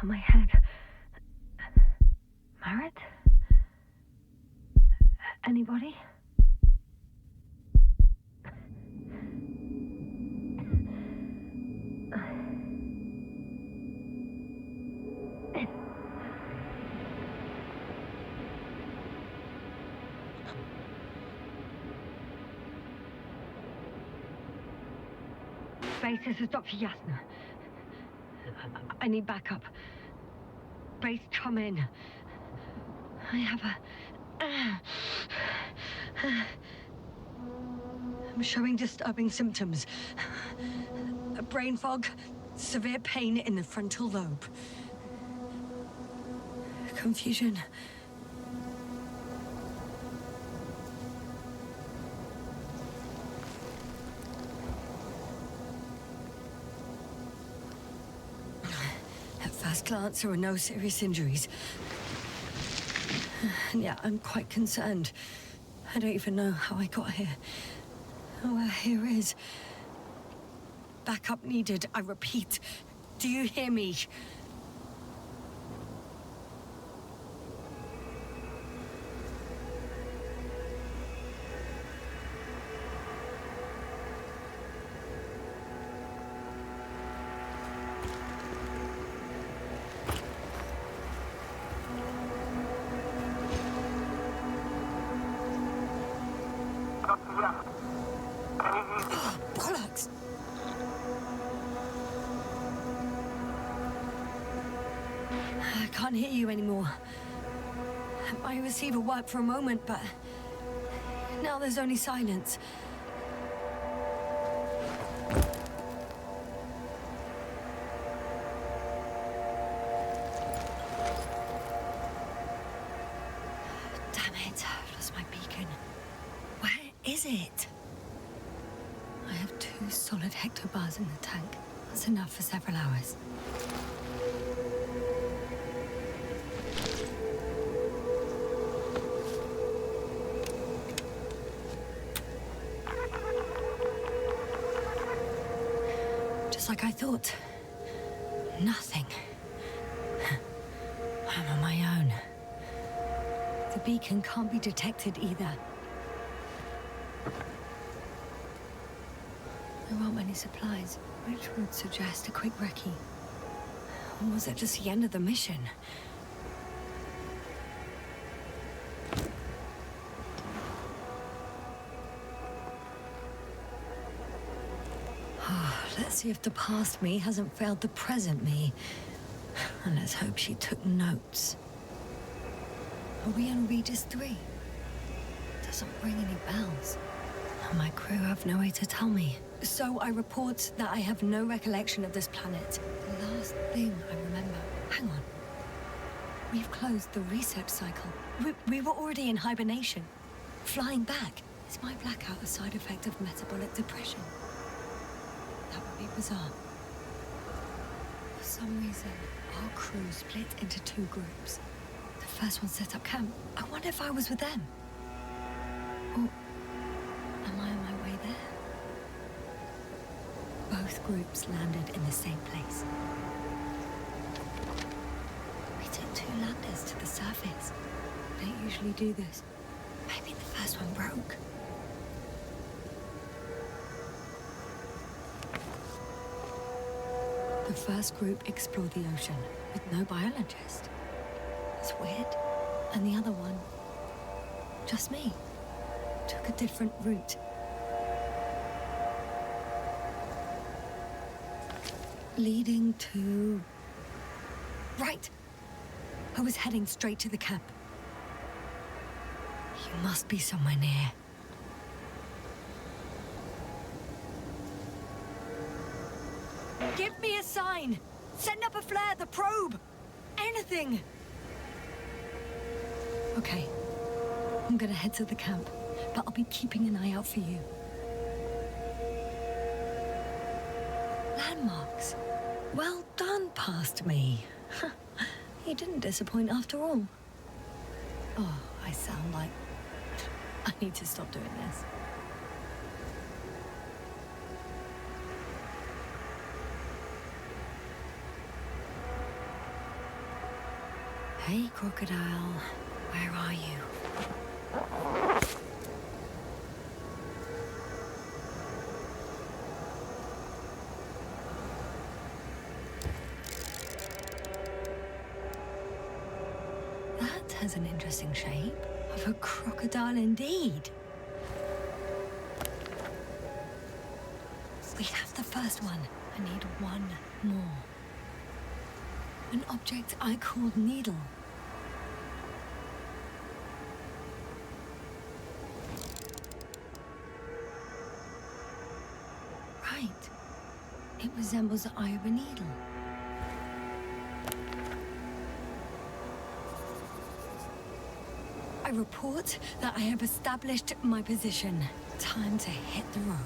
on my head. Marit? Anybody? Base, this is Dr. Yasna. I need backup. Base, come in. I have I'm showing disturbing symptoms. A brain fog, severe pain in the frontal lobe. Confusion. At first glance, there were no serious injuries. And yet, I'm quite concerned. I don't even know how I got here. Where here is. Backup needed, I repeat. Do you hear me? Bollocks! I can't hear you anymore. My receiver worked for a moment, but now there's only silence. Damn it, I've lost my beacon. Where is it? I have 2 solid hectobars in the tank. That's enough for several hours. Just like I thought. Nothing. I'm on my own. The beacon can't be detected either. There aren't many supplies, which would suggest a quick recce. Or was it just the end of the mission? Let's see if the past me hasn't failed the present me. And let's hope she took notes. Are we on Regis 3? Doesn't ring any bells. And my crew have no way to tell me. So I report that I have no recollection of this planet. The last thing I remember... Hang on. We've closed the research cycle. We were already in hibernation. Flying back. Is my blackout a side effect of metabolic depression? That would be bizarre. For some reason, our crew split into 2 groups. The first one set up camp. I wonder if I was with them. Or am I on my way there? Both groups landed in the same place. We took 2 landers to the surface. We don't usually do this. Maybe the first one broke. The first group explored the ocean with no biologist. It's weird. And the other one, just me, took a different route. Leading to... Right! I was heading straight to the camp. You must be somewhere near. Give me a sign! Send up a flare, the probe! Anything! Okay. I'm gonna head to the camp, but I'll be keeping an eye out for you. Landmarks. Well done, past me. You didn't disappoint after all. Oh, I sound like... I need to stop doing this. Hey, crocodile. Where are you? That has an interesting shape. Of a crocodile indeed. We have the first one. I need one more. An object I called Needle. Right. It resembles the eye of a needle. I report that I have established my position. Time to hit the road.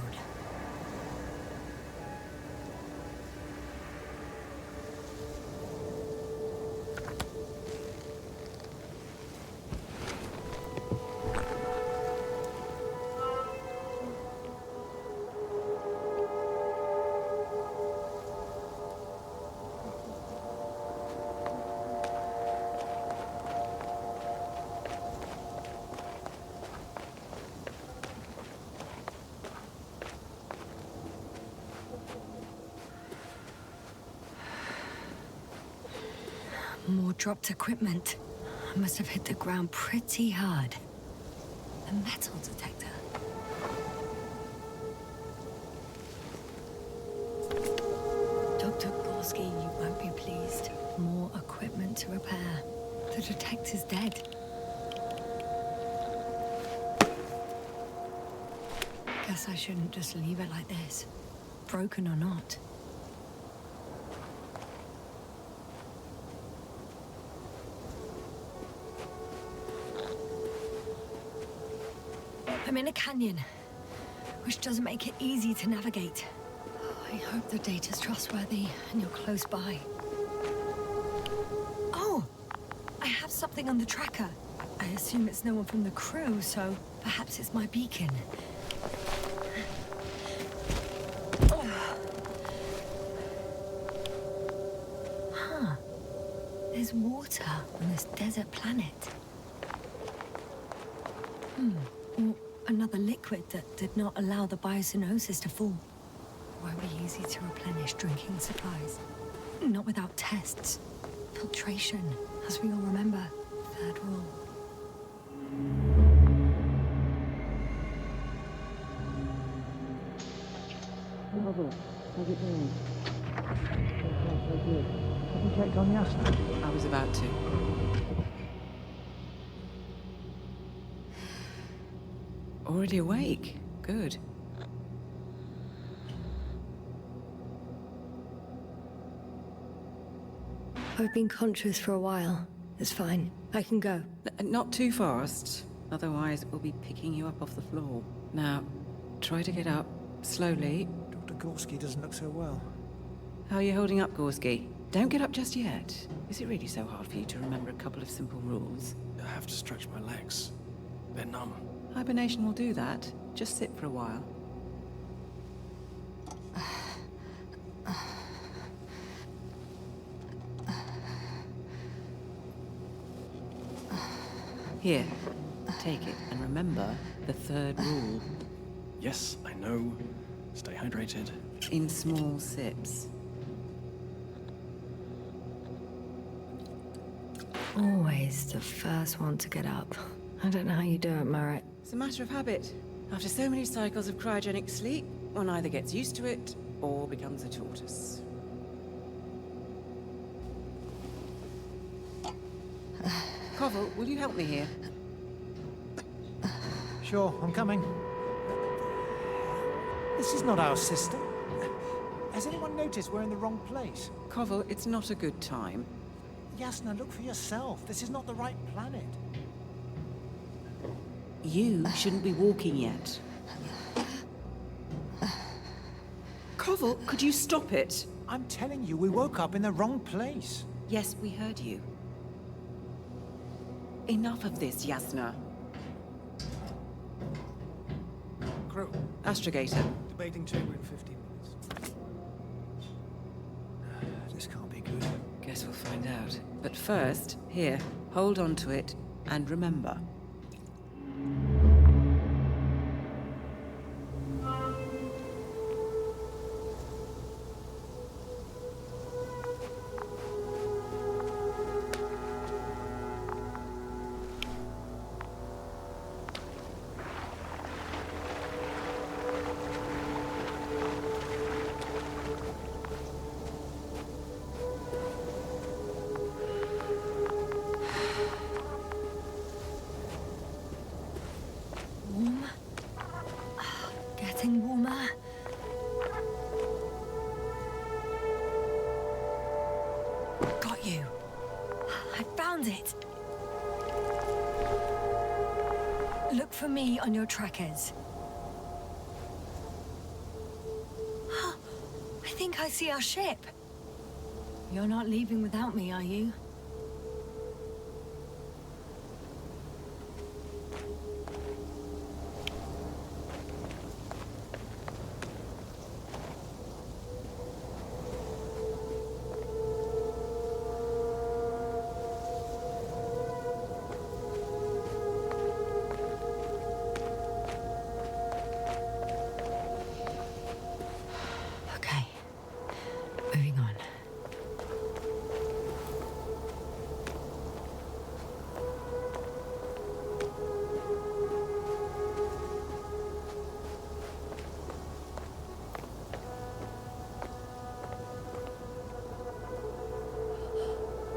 More dropped equipment. I must have hit the ground pretty hard. A metal detector. Dr. Gorski, you won't be pleased. More equipment to repair. The detector's dead. Guess I shouldn't just leave it like this. Broken or not. I'm in a canyon, which doesn't make it easy to navigate. I hope the data's trustworthy and you're close by. Oh! I have something on the tracker. I assume it's no one from the crew, so perhaps it's my beacon. Huh. There's water on this desert planet. Or another liquid that did not allow the biocenosis to fall. Won't be easy to replenish drinking supplies. Not without tests. Filtration, as we all remember. Third rule. How's it going? So good. Have you checked on Yasna? I was about to. Already awake. Good. I've been conscious for a while. It's fine. I can go. Not too fast, otherwise we'll be picking you up off the floor. Now, try to get up, slowly. Dr. Gorski doesn't look so well. How are you holding up, Gorski? Don't get up just yet. Is it really so hard for you to remember a couple of simple rules? I have to stretch my legs. They're numb. Hibernation will do that. Just sit for a while. Here, take it, and remember the third rule. Yes, I know. Stay hydrated. In small sips. Always the first one to get up. I don't know how you do it, Merritt. It's a matter of habit. After so many cycles of cryogenic sleep, one either gets used to it or becomes a tortoise. Koval, will you help me here? Sure, I'm coming. This is not our system. Has anyone noticed we're in the wrong place? Koval, it's not a good time. Yasna, look for yourself. This is not the right planet. You shouldn't be walking yet. Koval, could you stop it? I'm telling you, we woke up in the wrong place. Yes, we heard you. Enough of this, Yasna. Crew, Astrogator. debating chamber in 15 minutes. This can't be good. Guess we'll find out. But first, here, hold on to it, and remember. Warm? Getting warmer. Got you. I found it. Look for me on your trackers. I think I see our ship. You're not leaving without me, are you? Okay. Moving on.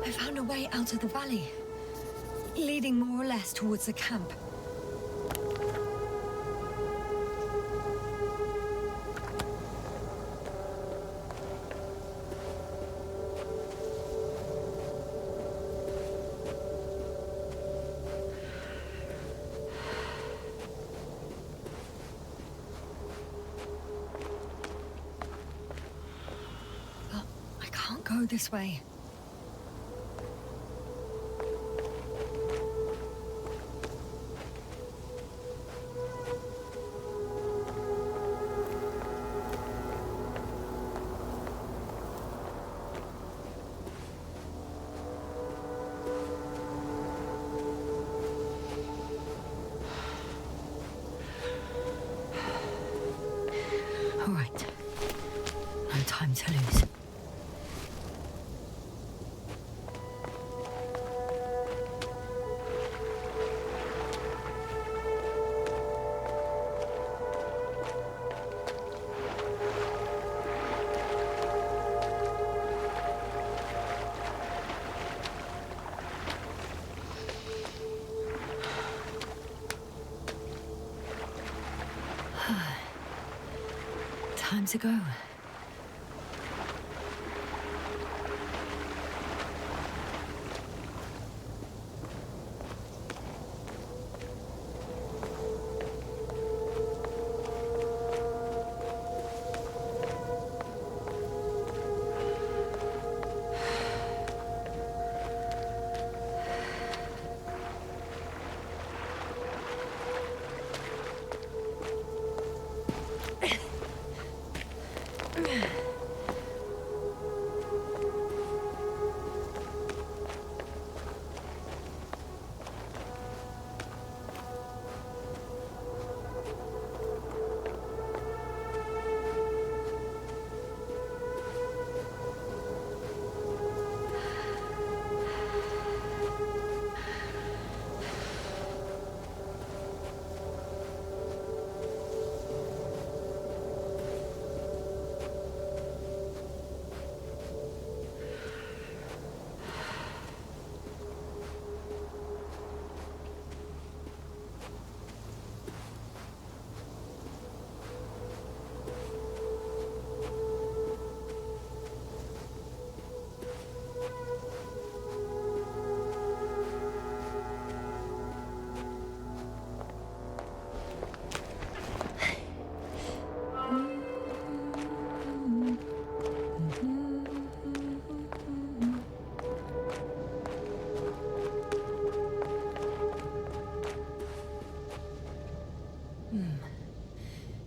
I found a way out of the valley, leading more or less towards the camp. But I can't go this way. All right. No time to lose. Time to go.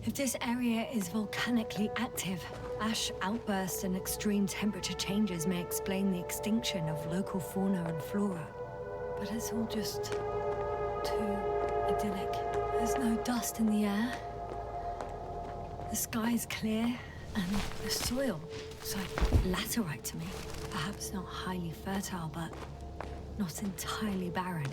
If this area is volcanically active, Ash outbursts and extreme temperature changes may explain the extinction of local fauna and flora. But it's all just too idyllic. There's no dust in the air. The sky's clear, and the soil is like laterite to me. Perhaps not highly fertile, but not entirely barren.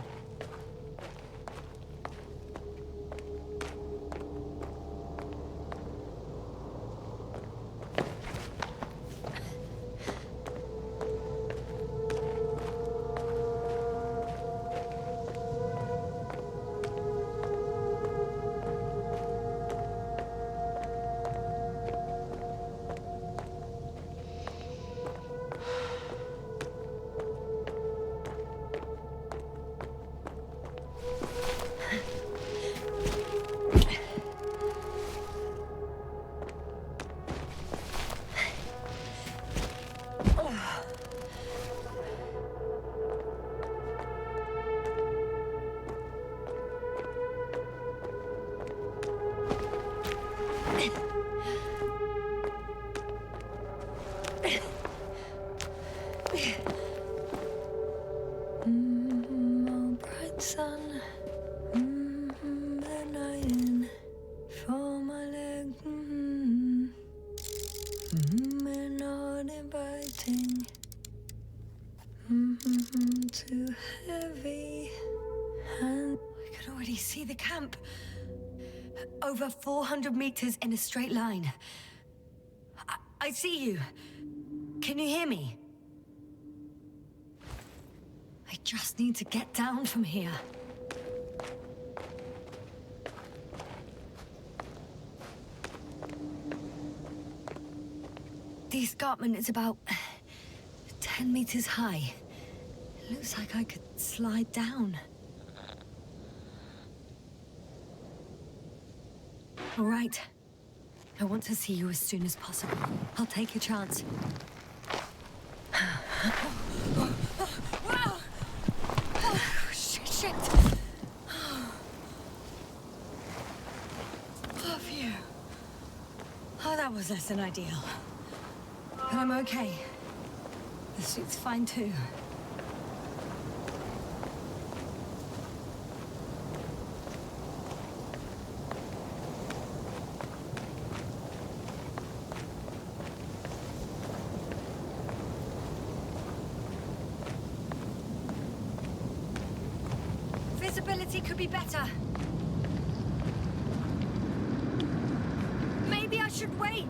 Too heavy. And I can already see the camp. Over 400 meters in a straight line. I see you. Can you hear me? I just need to get down from here. The escarpment is about 10 meters high. It looks like I could slide down. All right. I want to see you as soon as possible. I'll take your chance. Wow! Oh, shit! Oh, phew. Oh, that was less than ideal. But I'm okay. The suit's fine too. Visibility could be better. Maybe I should wait.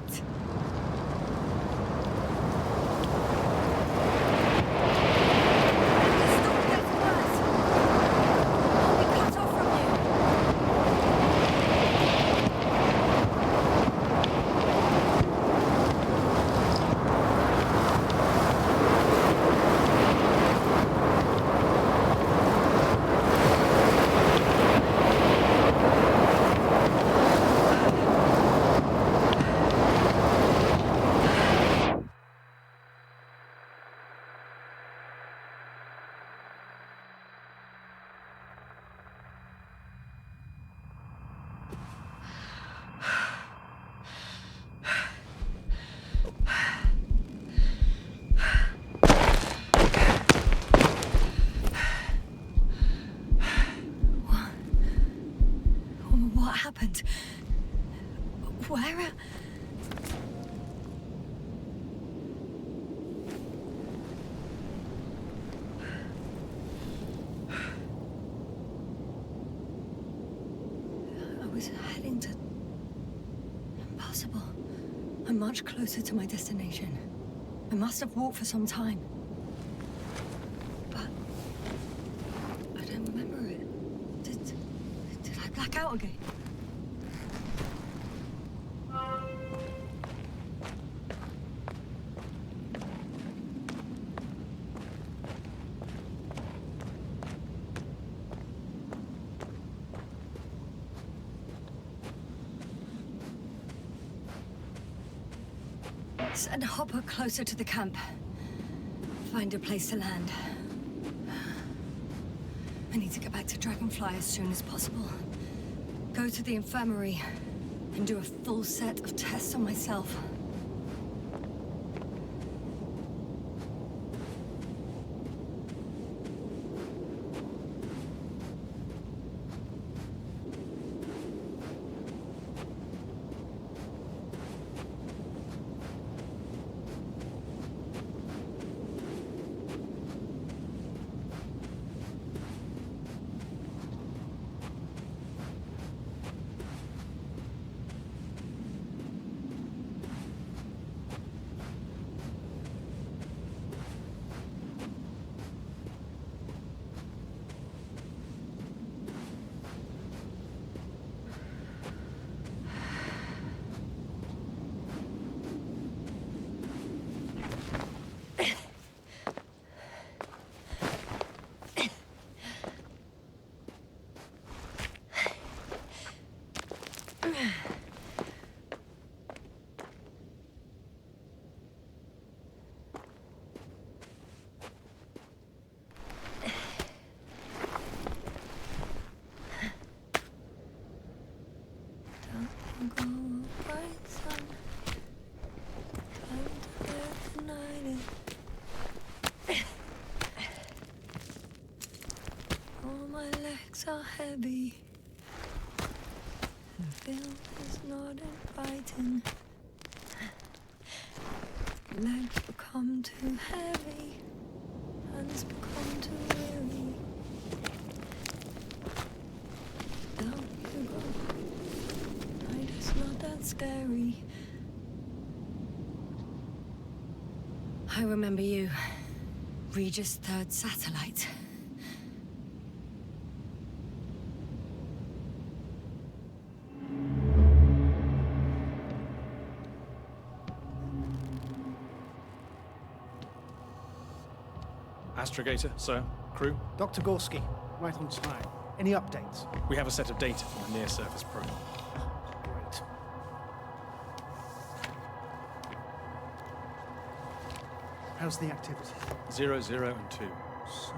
What happened? Where? I was heading to... Impossible. I'm much closer to my destination. I must have walked for some time. But... I don't remember it. Did I black out again? Send a hopper closer to the camp. Find a place to land. I need to get back to Dragonfly as soon as possible. Go to the infirmary and do a full set of tests on myself. Logs are heavy. The field is not inviting. Legs become too heavy. Hands become too weary. Down you go. Night is not that scary. I remember you. Regis' third satellite. Astrogator, sir. Crew. Dr. Gorski, right on time. Any updates? We have a set of data from the near-surface probe. Great. How's the activity? 0, 0, and 2. So,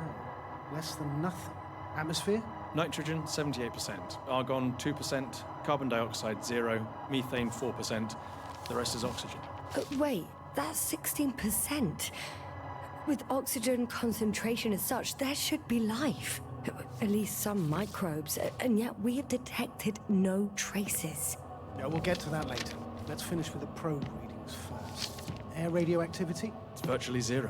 less than nothing. Atmosphere? Nitrogen, 78%. Argon, 2%. Carbon dioxide, 0. Methane, 4%. The rest is oxygen. Wait, that's 16%. With oxygen concentration as such, there should be life. At least some microbes, and yet we have detected no traces. Yeah, we'll get to that later. Let's finish with the probe readings first. Air radioactivity? It's virtually 0.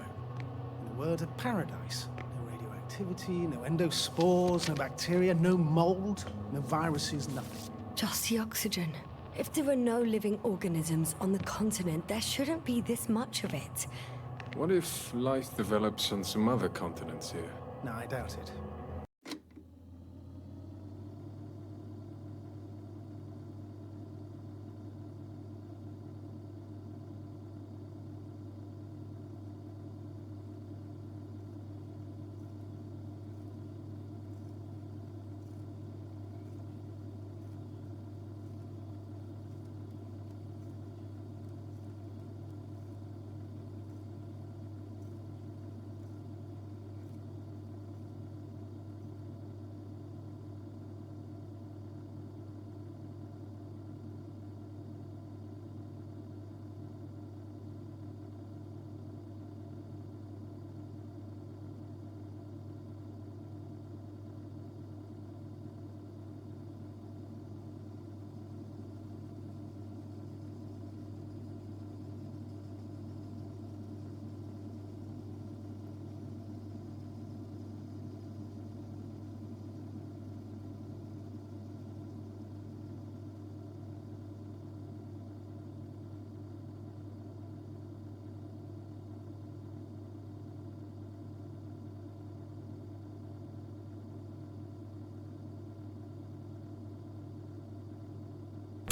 In a word, a paradise. No radioactivity, no endospores, no bacteria, no mold, no viruses, nothing. Just the oxygen. If there are no living organisms on the continent, there shouldn't be this much of it. What if life develops on some other continents here? No, I doubt it.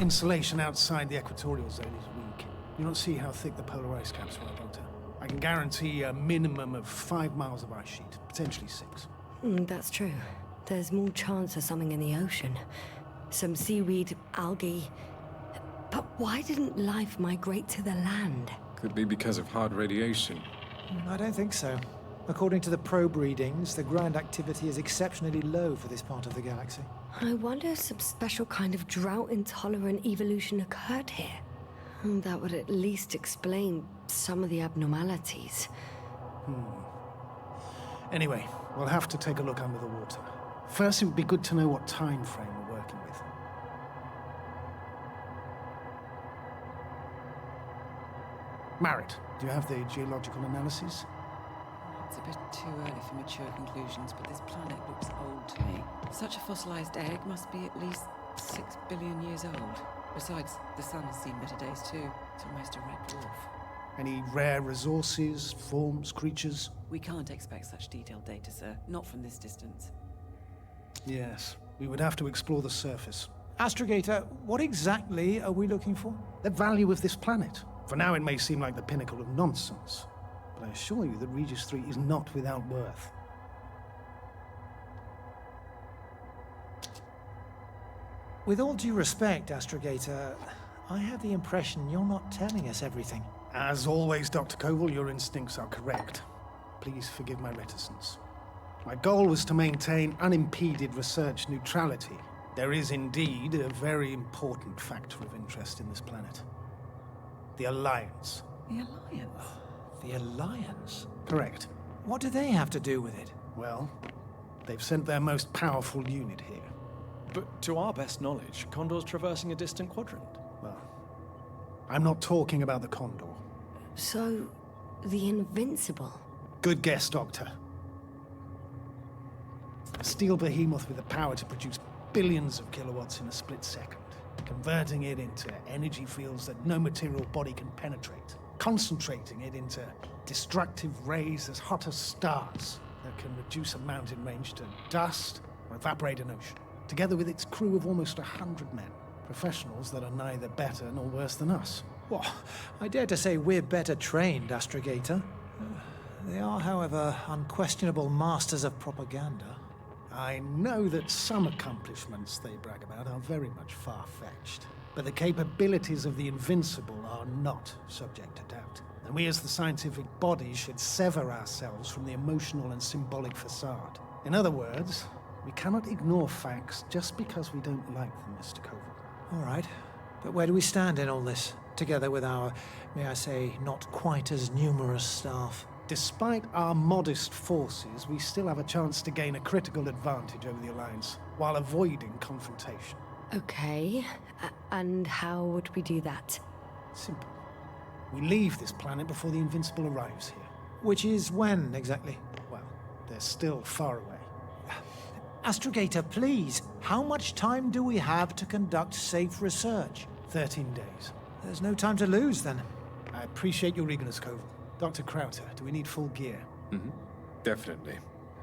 Insulation outside the equatorial zone is weak. You don't see how thick the polar ice caps were, Doctor. I can guarantee a minimum of 5 miles of ice sheet, potentially 6. That's true. There's more chance of something in the ocean. Some seaweed, algae. But why didn't life migrate to the land? Could be because of hard radiation. I don't think so. According to the probe readings, the ground activity is exceptionally low for this part of the galaxy. I wonder if some special kind of drought-intolerant evolution occurred here. That would at least explain some of the abnormalities. Anyway, we'll have to take a look under the water. First, it would be good to know what time frame we're working with. Marit, do you have the geological analysis? It's a bit too early for mature conclusions, but this planet looks old to me. Such a fossilized egg must be at least 6 billion years old. Besides, the sun has seen better days too. It's almost a red dwarf. Any rare resources, forms, creatures? We can't expect such detailed data, sir. Not from this distance. Yes, we would have to explore the surface. Astrogator, what exactly are we looking for? The value of this planet. For now, it may seem like the pinnacle of nonsense, but I assure you that Regis 3 is not without worth. With all due respect, Astrogator, I have the impression you're not telling us everything. As always, Dr. Koval, your instincts are correct. Please forgive my reticence. My goal was to maintain unimpeded research neutrality. There is indeed a very important factor of interest in this planet. The Alliance. The Alliance? The Alliance? Correct. What do they have to do with it? Well, They've sent their most powerful unit here. But to our best knowledge, Condor's traversing a distant quadrant. Well, I'm not talking about the Condor. So, the Invincible? Good guess, Doctor. A steel behemoth with the power to produce billions of kilowatts in a split second, converting it into energy fields that no material body can penetrate, concentrating it into destructive rays as hot as stars that can reduce a mountain range to dust or evaporate an ocean, together with its crew of almost 100 men, professionals that are neither better nor worse than us. Well, I dare to say we're better trained, Astrogator. They are, however, unquestionable masters of propaganda. I know that some accomplishments they brag about are very much far-fetched, but the capabilities of the Invincible are not subject to doubt. And we as the scientific body should sever ourselves from the emotional and symbolic facade. In other words, we cannot ignore facts just because we don't like them, Mr. Koval. All right, but where do we stand in all this, together with our, may I say, not quite as numerous staff? Despite our modest forces, we still have a chance to gain a critical advantage over the Alliance, while avoiding confrontation. Okay, and how would we do that? Simple. We leave this planet before the Invincible arrives here. Which is when, exactly? Well, they're still far away. Astrogator, please, how much time do we have to conduct safe research? 13 days. There's no time to lose, then. I appreciate your eagerness, Koval. Dr. Crowther, do we need full gear? Definitely.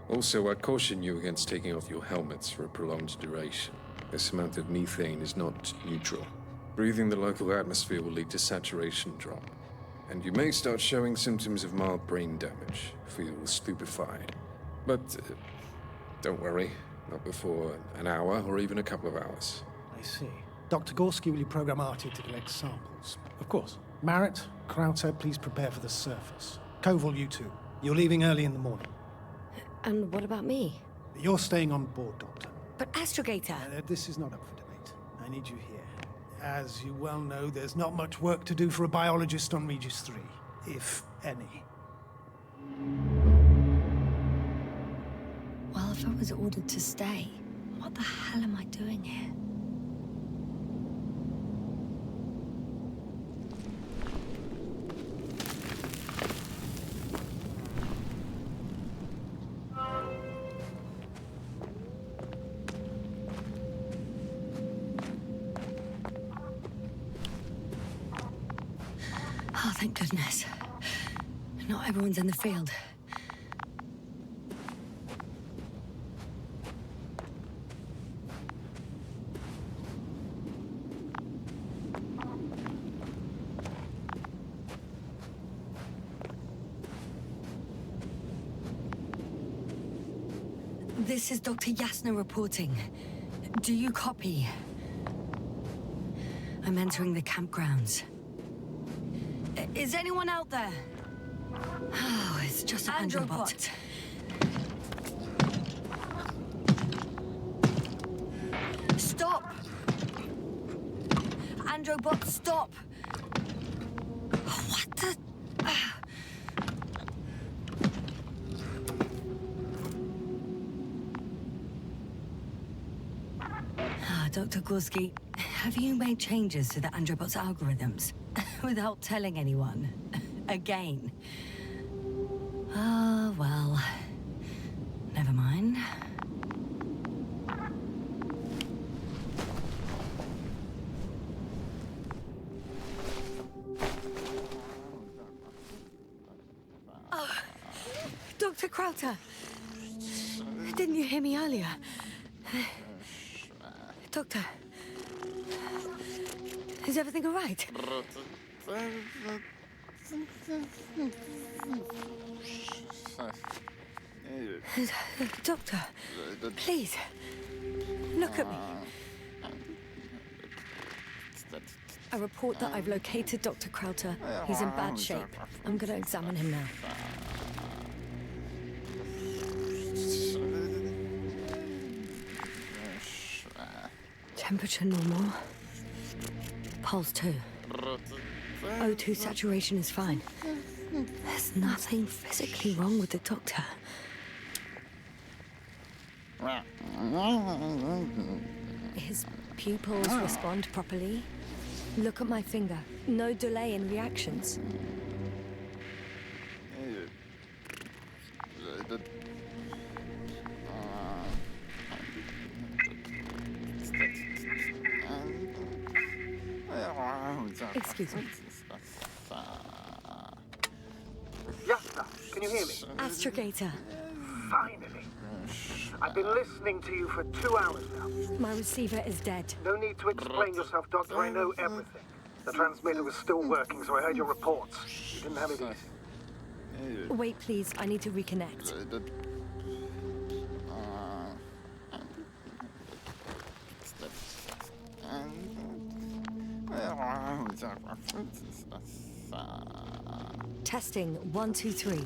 Also, I'd caution you against taking off your helmets for a prolonged duration. This amount of methane is not neutral. Breathing the local atmosphere will lead to saturation drop, and you may start showing symptoms of mild brain damage, feel stupefied. But don't worry, not before an hour or even a couple of hours. I see. Dr. Gorski, will you program Artie to collect samples? Of course. Marrett, Crowther, please prepare for the surface. Koval, you too. You're leaving early in the morning. And what about me? You're staying on board, Doctor. But Astrogator! This is not up for debate. I need you here. As you well know, there's not much work to do for a biologist on Regis 3, if any. Well, if I was ordered to stay, what the hell am I doing here? Oh, thank goodness. Not everyone's in the field. This is Dr. Yasna reporting. Do you copy? I'm entering the campgrounds. Is anyone out there? Oh, it's just an Androbot. Stop! Androbot, stop! What the... Dr. Gorski, have you made changes to the Androbot's algorithms without telling anyone? Again? Ah, well, never mind. Oh, Dr. Crowther, didn't you hear me earlier? Doctor, is everything all right? Doctor, please, look at me. I report that I've located Dr. Crowther. He's in bad shape. I'm going to examine him now. Temperature normal. Pulse 2. O2 saturation is fine. There's nothing physically wrong with the doctor. His pupils respond properly. Look at my finger. No delay in reactions. Excuse me. Yasta, can you hear me? Astrogator. Finally. I've been listening to you for 2 hours now. My receiver is dead. No need to explain yourself, Doctor. I know everything. The transmitter was still working, so I heard your reports. You didn't have it easy. Wait, please. I need to reconnect. Testing 1, 2, 3.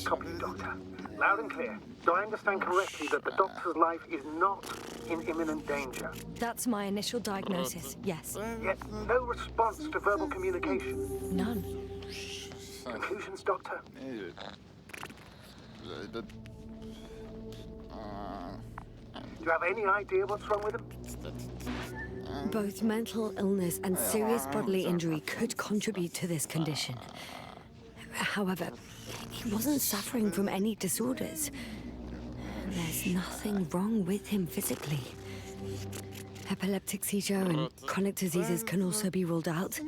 Copy, Doctor. Loud and clear. Do I understand correctly that the Doctor's life is not in imminent danger? That's my initial diagnosis, yes. Yet no response to verbal communication. None. Conclusions, Doctor? Do you have any idea what's wrong with him? Both mental illness and serious bodily injury could contribute to this condition. However, he wasn't suffering from any disorders. There's nothing wrong with him physically. Epileptic seizure and chronic diseases can also be ruled out.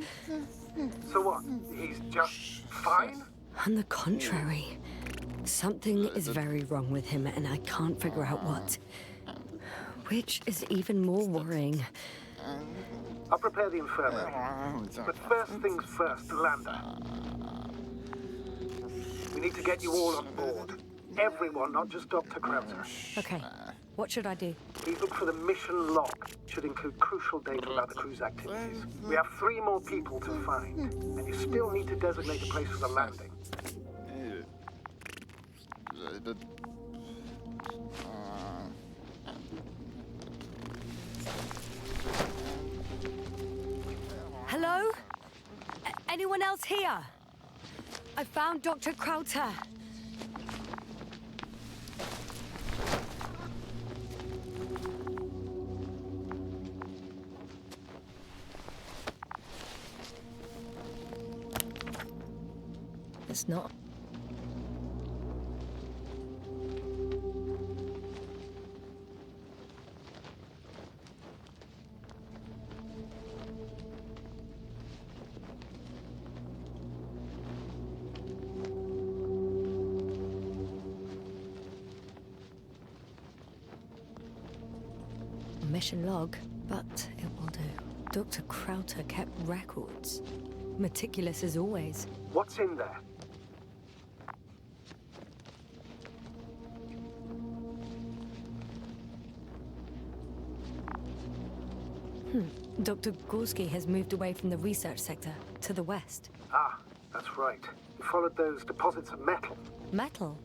So what? He's just fine? On the contrary, something is very wrong with him and I can't figure out what. Which is even more worrying. I'll prepare the infirmary. But first things first, Lander. We need to get you all on board. Everyone, not just Dr. Krauser. Okay, what should I do? Please look for the mission log. It should include crucial data about the crew's activities. We have 3 more people to find, and you still need to designate a place for the landing. Hello? Anyone else here? I found Dr. Krauter. It's not. Mission log, but it will do. Dr. Krauter kept records. Meticulous as always. What's in there? Dr. Gorski has moved away from the research sector to the west. Ah, that's right. You followed those deposits of metal. Metal?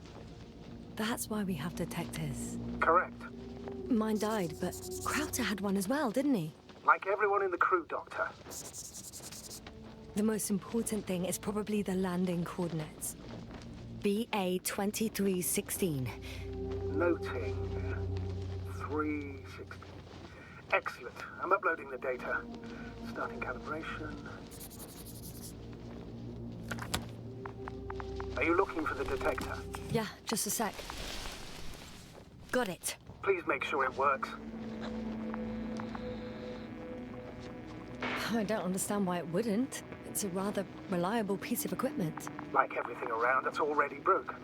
That's why we have detectors. Correct. Mine died, but Krauter had one as well, didn't he? Like everyone in the crew, Doctor. The most important thing is probably the landing coordinates. BA 2316. Noting 360. Excellent. I'm uploading the data. Starting calibration. Are you looking for the detector? Yeah, just a sec. Got it. Please make sure it works. I don't understand why it wouldn't. It's a rather reliable piece of equipment. Like everything around, it's already broken.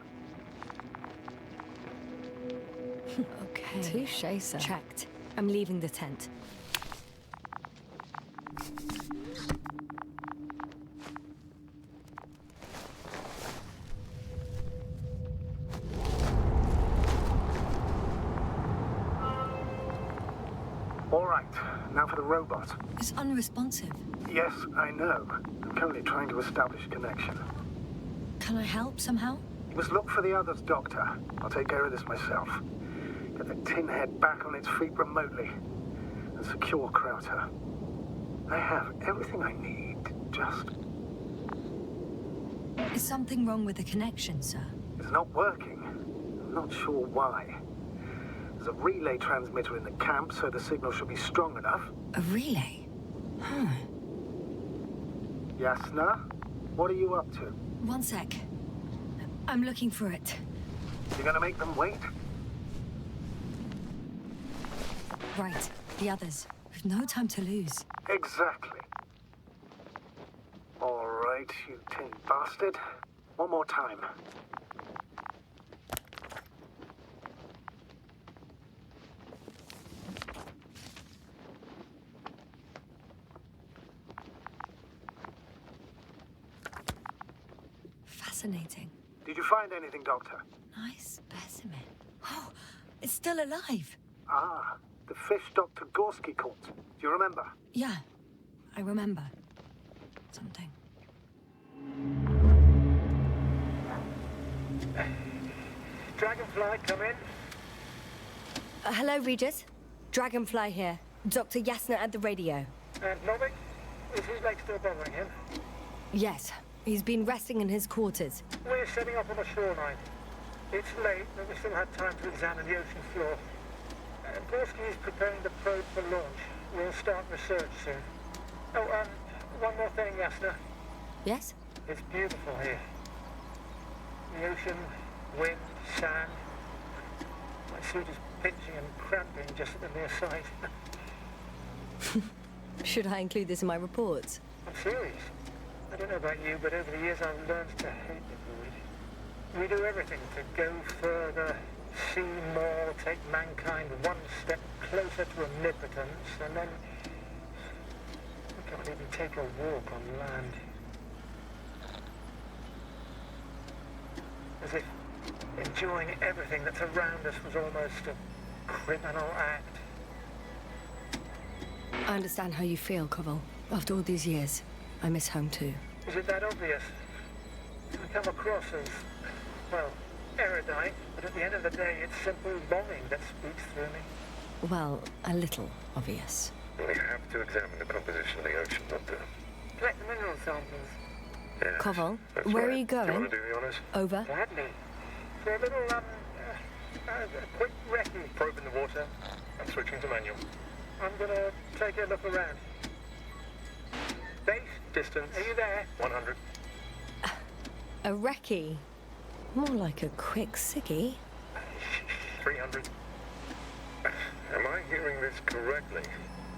Okay. Touché, sir. Checked. I'm leaving the tent. All right, now for the robot. It's unresponsive. Yes, I know. I'm currently trying to establish a connection. Can I help somehow? You must look for the others, Doctor. I'll take care of this myself. Get the tin head back on its feet remotely. And secure Krauter. I have everything I need. Just... Is something wrong with the connection, sir? It's not working. I'm not sure why. There's a relay transmitter in the camp, so the signal should be strong enough. A relay? Huh. Yasna, what are you up to? One sec. I'm looking for it. You're gonna make them wait? Right, the others. We've no time to lose. Exactly. All right, you tin bastard. One more time. Fascinating. Did you find anything, Doctor? Nice specimen. Oh, it's still alive. Ah, the fish Dr. Gorski caught. Do you remember? Yeah, I remember. Something. Dragonfly, come in. Hello, Regis. Dragonfly here. Dr. Yasna at the radio. And Novik? Is his leg still bothering him? Yes, he's been resting in his quarters. We're setting up on the shoreline. It's late, but we still have time to examine the ocean floor. Gorski is preparing the probe for launch. We'll start research soon. Oh, one more thing, Yasna. Yes? It's beautiful here. The ocean, wind, sand. My suit is pinching and cramping just at the near sight. Should I include this in my reports? I'm serious. I don't know about you, but over the years I've learned to hate the void. We do everything to go further, see more, take mankind one step closer to omnipotence, and then we can't even take a walk on land. As if enjoying everything that's around us was almost a criminal act. I understand how you feel, Koval. After all these years, I miss home too. Is it that obvious? I come across as, well, erudite, but at the end of the day, it's simple longing that speaks through me. Well, a little obvious. We have to examine the composition of the ocean, not the... Collect the mineral samples. Yes, Koval, that's where right. are you Do you going? want to do the honours? Over. Gladly. For a little, a quick recce. Probe in the water and switching to manual. I'm gonna take a look around. Base, Distance. are you there? 100. A recce? More like a quick ciggy. 300. Am I hearing this correctly?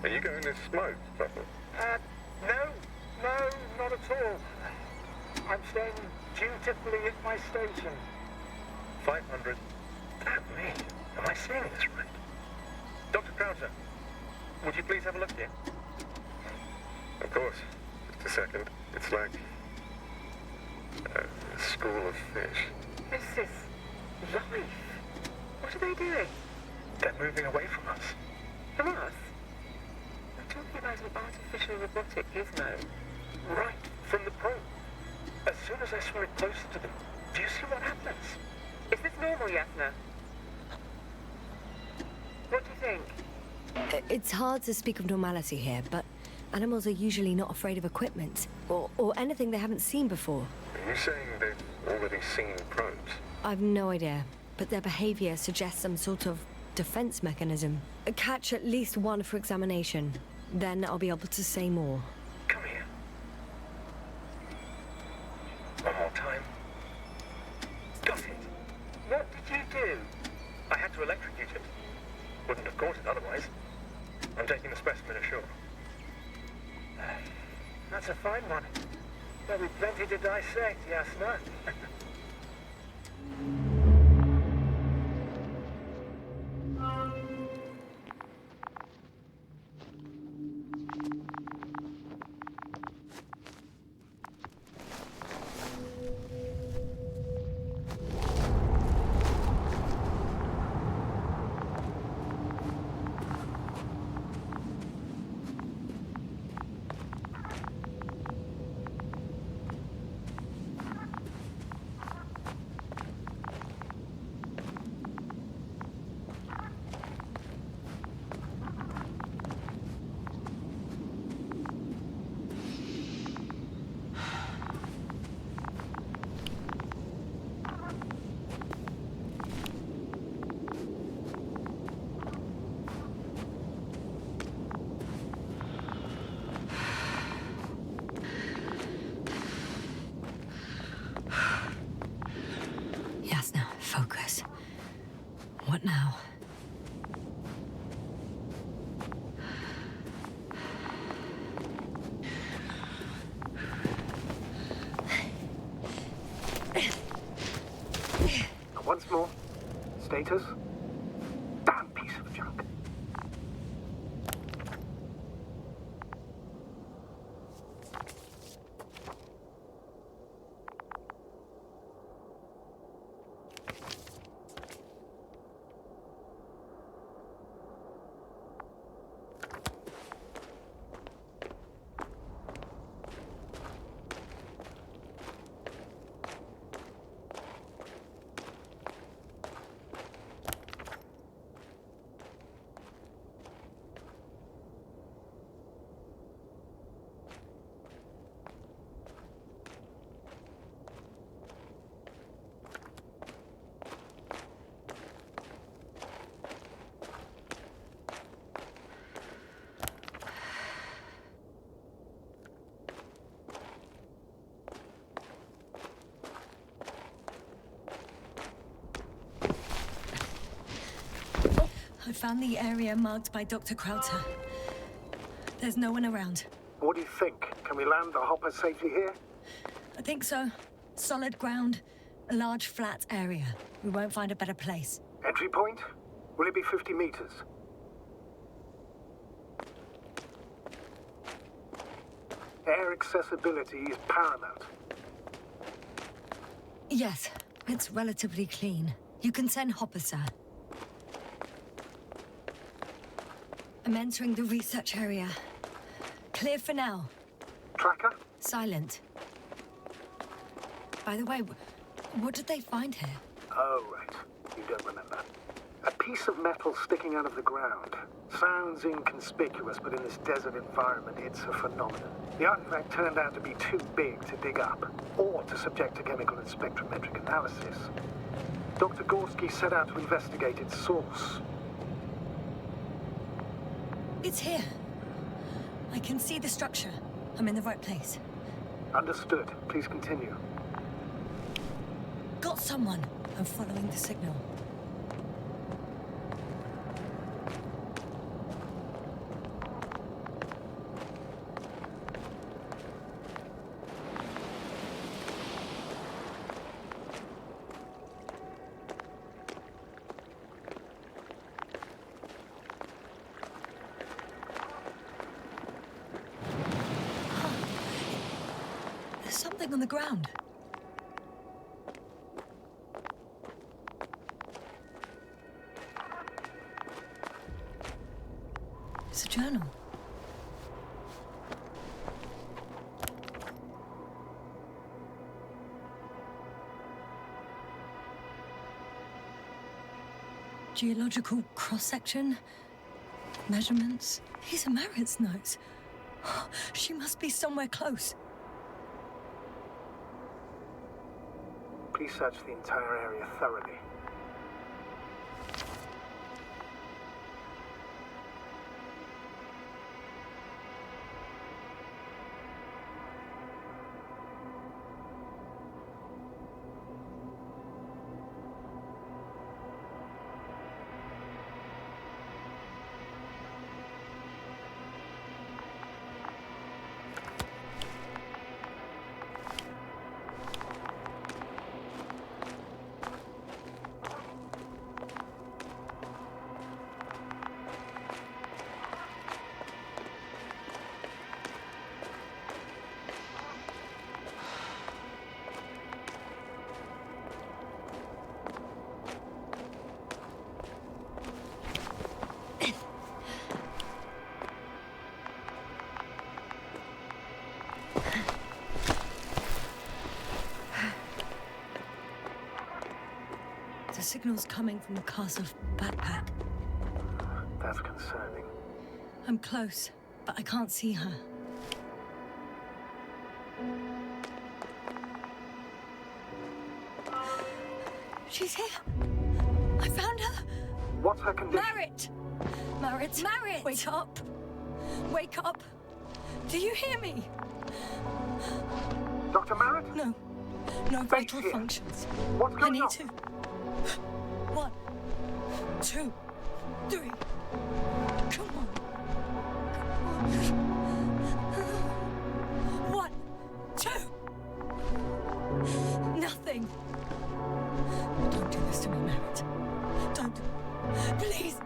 Are you going to smoke, Buffalo? No, not at all. I'm staying dutifully at my station. 500. Damn me. Am I seeing this right? Dr. Krauser, would you please have a look here? Of course. Just a second. It's like a school of fish. This is life. What are they doing? They're moving away from us. From us? I'm talking about an artificial robotic gizmo. Right from the probe. As soon as I swim it closer to them, do you see what happens? Is this normal, Yasna? What do you think? It's hard to speak of normality here, but animals are usually not afraid of equipment or anything they haven't seen before. Are you saying they've already seen probes? I've no idea, but their behavior suggests some sort of defense mechanism. Catch at least one for examination. Then I'll be able to say more. Come here. One more time. Got it. What did you do? I had to electrocute it. Wouldn't have caught it otherwise. I'm taking the specimen ashore. That's a fine one. There'll be plenty to dissect, Yasna. What now? Once more. Status? Damn piece of junk. I found the area marked by Dr. Krauter. There's no one around. What do you think? Can we land the hopper safely here? I think so. Solid ground, a large flat area. We won't find a better place. Entry point? Will it be 50 meters? Air accessibility is paramount. Yes, it's relatively clean. You can send Hopper, sir. I'm entering the research area. Clear for now. Tracker? Silent. By the way, what did they find here? Oh, right. You don't remember. A piece of metal sticking out of the ground. Sounds inconspicuous, but in this desert environment, it's a phenomenon. The artifact turned out to be too big to dig up, or to subject to chemical and spectrometric analysis. Dr. Gorski set out to investigate its source. It's here. I can see the structure. I'm in the right place. Understood. Please continue. Got someone. I'm following the signal. There's something on the ground. It's a journal. Geological cross-section, measurements. These are Marit's notes. She must be somewhere close. Please search the entire area thoroughly. The signal's coming from the castle backpack. That's concerning. I'm close, but I can't see her. She's here. I found her. What's her condition? Marit! Marit! Marit! Wake up! Wake up! Do you hear me? Dr. Marit? No. No vital functions. What's I going need on? to. What? 2, 3. Come on. 1, 2. Nothing. Don't do this to me, Merritt. Don't. Please.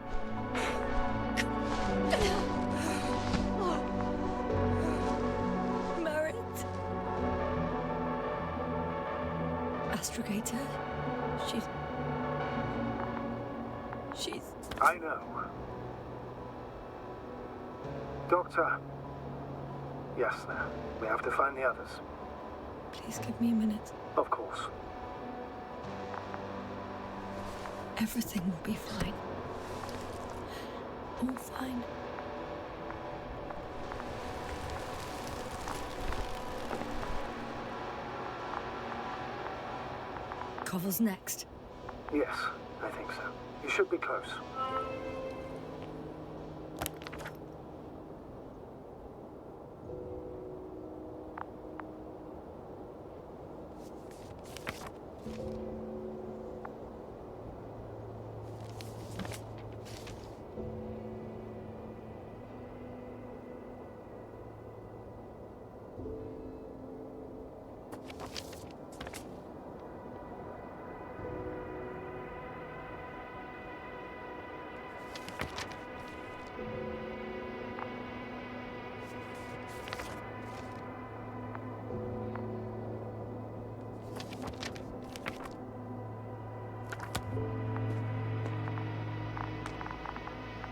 Merritt. Astrogator. She's... I know. Doctor. Yes, sir. We have to find the others. Please give me a minute. Of course. Everything will be fine. All fine. Koval's next. Yes, I think so. You should be close.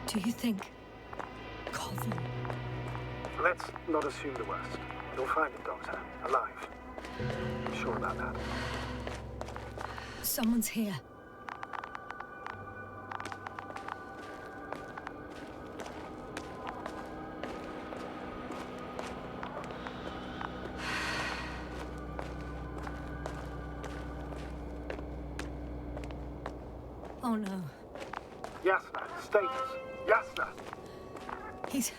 Do you think Koval? Let's not assume the worst. You'll find him, Doctor. Alive. I'm sure about that. Someone's here. Oh no. Yasna, status. Yasna! He's...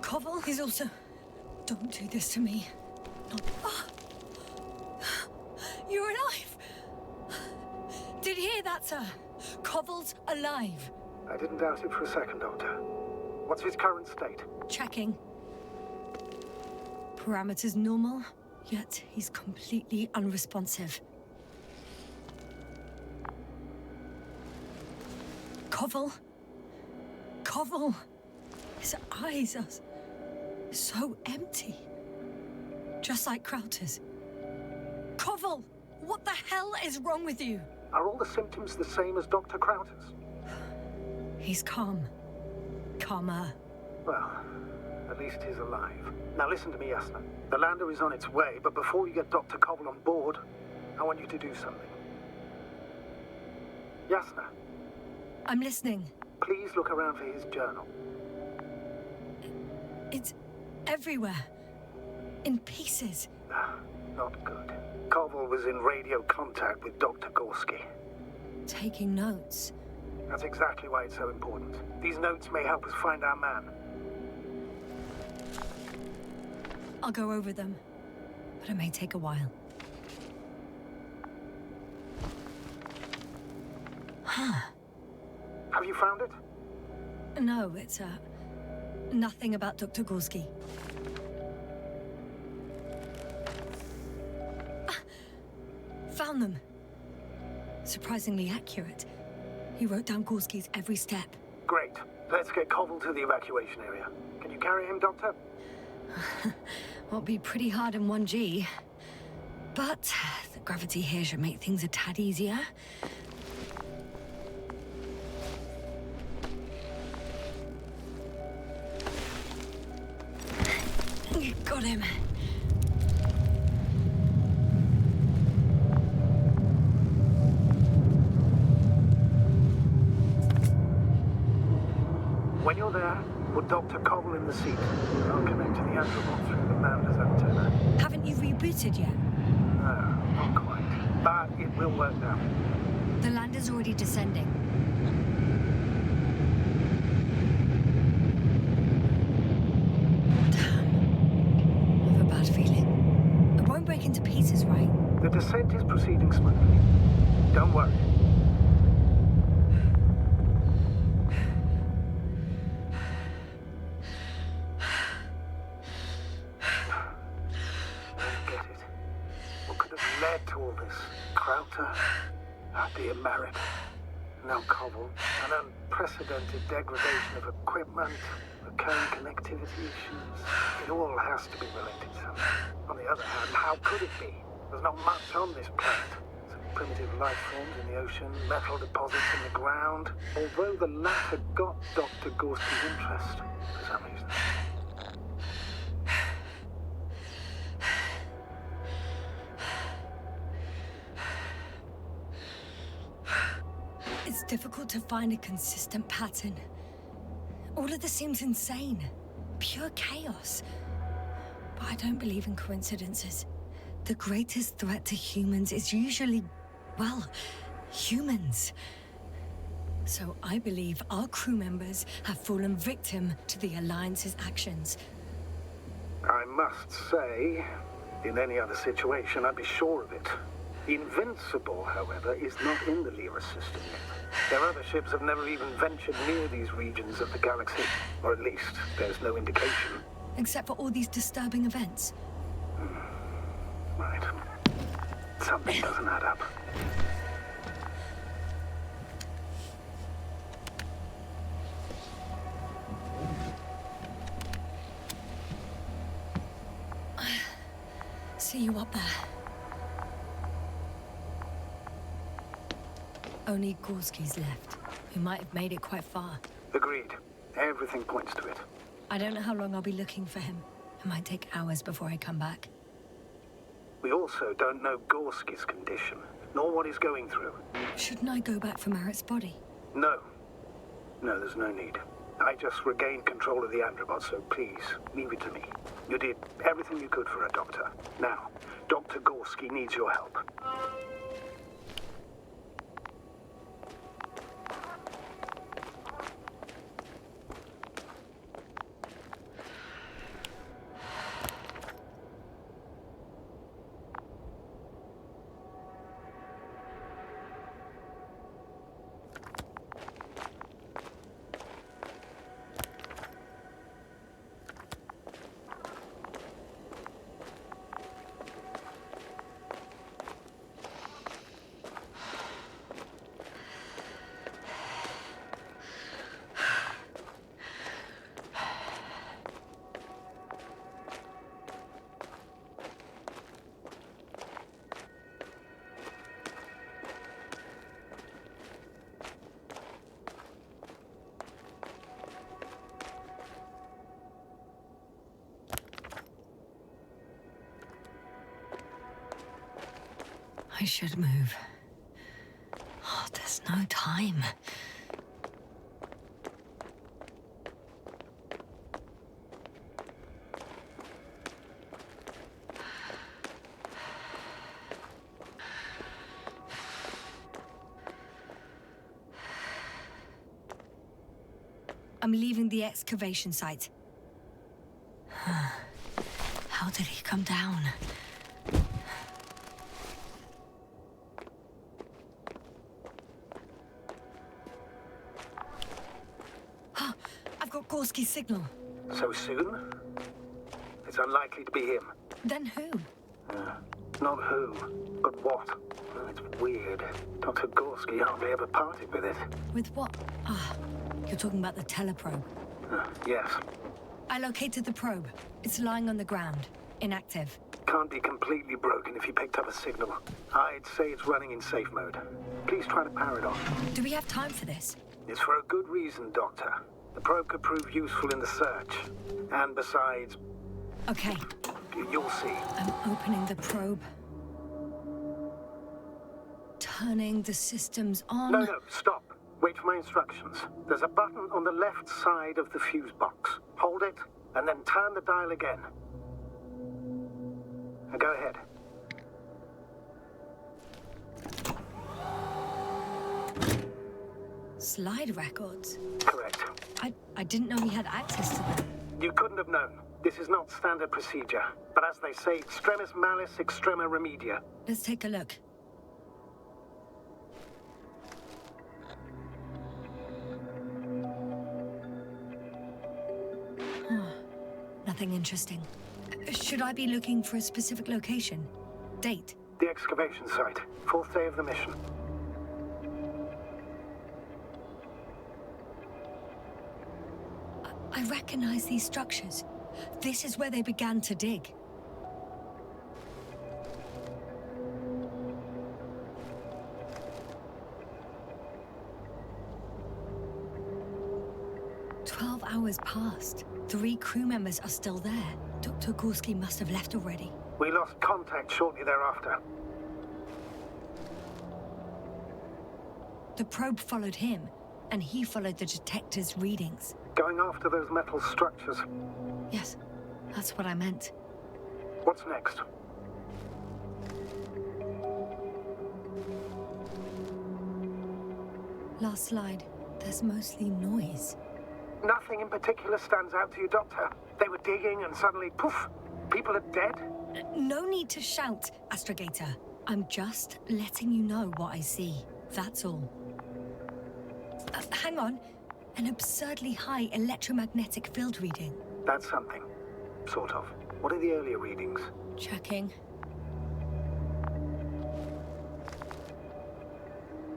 Koval? He's also... Don't do this to me. Not... Ah! You're alive! Did you hear that, sir? Koval's alive. I didn't doubt it for a second, Doctor. What's his current state? Checking. Parameters normal, yet he's completely unresponsive. Koval? Koval! His eyes are so empty. Just like Krauter's. Koval! What the hell is wrong with you? Are all the symptoms the same as Dr. Krauter's? He's calm. Calmer. Well, at least he's alive. Now listen to me, Yasna. The lander is on its way, but before you get Dr. Koval on board, I want you to do something. Yasna, I'm listening. please look around for his journal. It's everywhere. In pieces. Not good. Koval was in radio contact with Dr. Gorski. Taking notes. That's exactly why it's so important. These notes may help us find our man. I'll go over them. But it may take a while. Huh. Have you found it? No, it's, nothing about Dr. Gorski. Found them. Surprisingly accurate. He wrote down Gorski's every step. Great. Let's get Koval to the evacuation area. Can you carry him, Doctor? Won't be pretty hard in 1G. But the gravity here should make things a tad easier. Got him. When you're there, put Dr. Koval in the seat. I'll connect to the Andromon through the lander's antenna. Haven't you rebooted yet? No, not quite. But it will work now. The lander's already descending. Damn. I have a bad feeling. It won't break into pieces, right? The descent is proceeding smoothly. Don't worry. unmarried. No cover, an unprecedented degradation of equipment, recurring connectivity issues. It all has to be related somehow. On the other hand, how could it be? There's not much on this planet. Some primitive life forms in the ocean, metal deposits in the ground. Although the latter got Dr. Gorski's interest, for some reason. It's difficult to find a consistent pattern. All of this seems insane. Pure chaos. But I don't believe in coincidences. The greatest threat to humans is usually, well, humans. So I believe our crew members have fallen victim to the Alliance's actions. I must say, in any other situation, I'd be sure of it. Invincible, however, is not in the Lyra system yet. Their other ships have never even ventured near these regions of the galaxy. Or at least, there's no indication. Except for all these disturbing events. Right. Something doesn't add up. See you up there. Only Gorski's left. We might have made it quite far. Agreed. Everything points to it. I don't know how long I'll be looking for him. It might take hours before I come back. We also don't know Gorski's condition, nor what he's going through. Shouldn't I go back for Merritt's body? No. No, there's no need. I just regained control of the Androbot, so please, leave it to me. You did everything you could for her, Doctor. Now, Dr. Gorski needs your help. I should move. Oh, there's no time. I'm leaving the excavation site. How did he come down? I've got Gorski's signal. So soon? It's unlikely to be him. Then who? Not who, but what. It's weird. Dr. Gorski hardly ever parted with it. With what? Ah, you're talking about the teleprobe. Yes. I located the probe. It's lying on the ground. Inactive. Can't be completely broken if you picked up a signal. I'd say it's running in safe mode. Please try to power it on. Do we have time for this? It's for a good reason, Doctor. The probe could prove useful in the search. And besides, Okay, you'll see. I'm opening the probe. Turning the systems on. No, stop. Wait for my instructions. There's a button on the left side of the fuse box. Hold it, and then turn the dial again. Now go ahead. Slide records? Correct. I didn't know we had access to them. You couldn't have known. This is not standard procedure. But as they say, extremis malice, extrema remedia. Let's take a look. Nothing interesting. Should I be looking for a specific location? Date? The excavation site. 4th day of the mission. I recognize these structures. This is where they began to dig. Hours passed. 3 crew members are still there. Dr. Gorski must have left already. We lost contact shortly thereafter. The probe followed him, and he followed the detector's readings. Going after those metal structures. Yes, that's what I meant. What's next? Last slide. There's mostly noise. Nothing in particular stands out to you, Doctor? They were digging and suddenly, poof, people are dead? No need to shout, Astrogator. I'm just letting you know what I see. That's all. Hang on. An absurdly high electromagnetic field reading. That's something. Sort of. What are the earlier readings? Checking.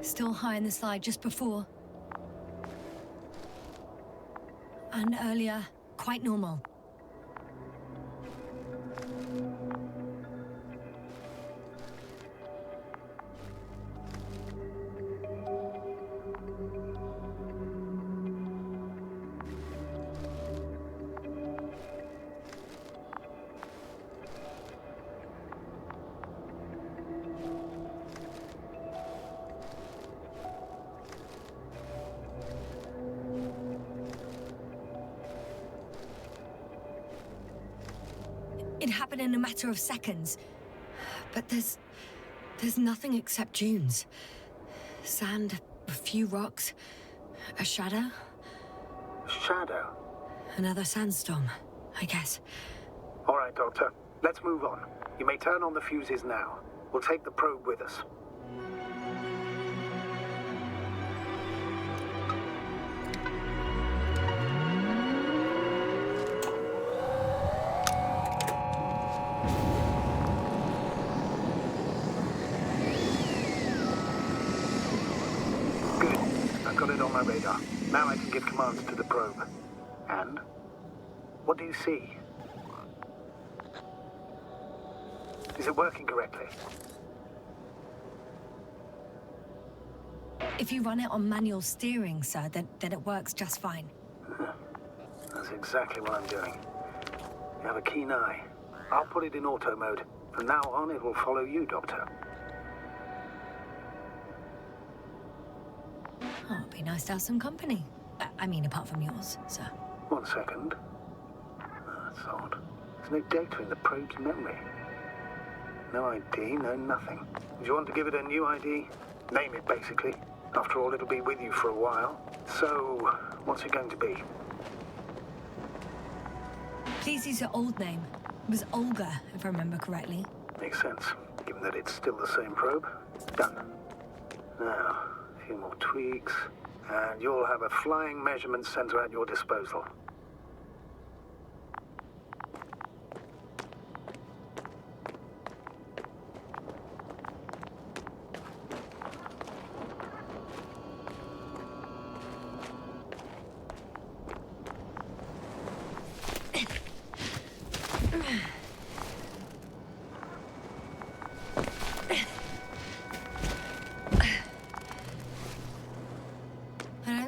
Still high in the slide just before. And earlier, quite normal. It happened in a matter of seconds. But there's nothing except dunes. Sand, a few rocks, a shadow. Shadow? Another sandstorm, I guess. All right, Doctor. Let's move on. You may turn on the fuses now. We'll take the probe with us. Radar. Now I can give commands to the probe. And? What do you see? Is it working correctly? If you run it on manual steering, sir, then it works just fine. That's exactly what I'm doing. You have a keen eye. I'll put it in auto mode. From now on, it will follow you, Doctor. Oh, it'd be nice to have some company. I mean, apart from yours, sir. 1 second. That's odd. There's no data in the probe's memory. No ID, no nothing. Do you want to give it a new ID? Name it, basically. After all, it'll be with you for a while. So, what's it going to be? Please use your old name. It was Olga, if I remember correctly. Makes sense, given that it's still the same probe. Done. Now, a few more tweaks, and you'll have a flying measurement center at your disposal.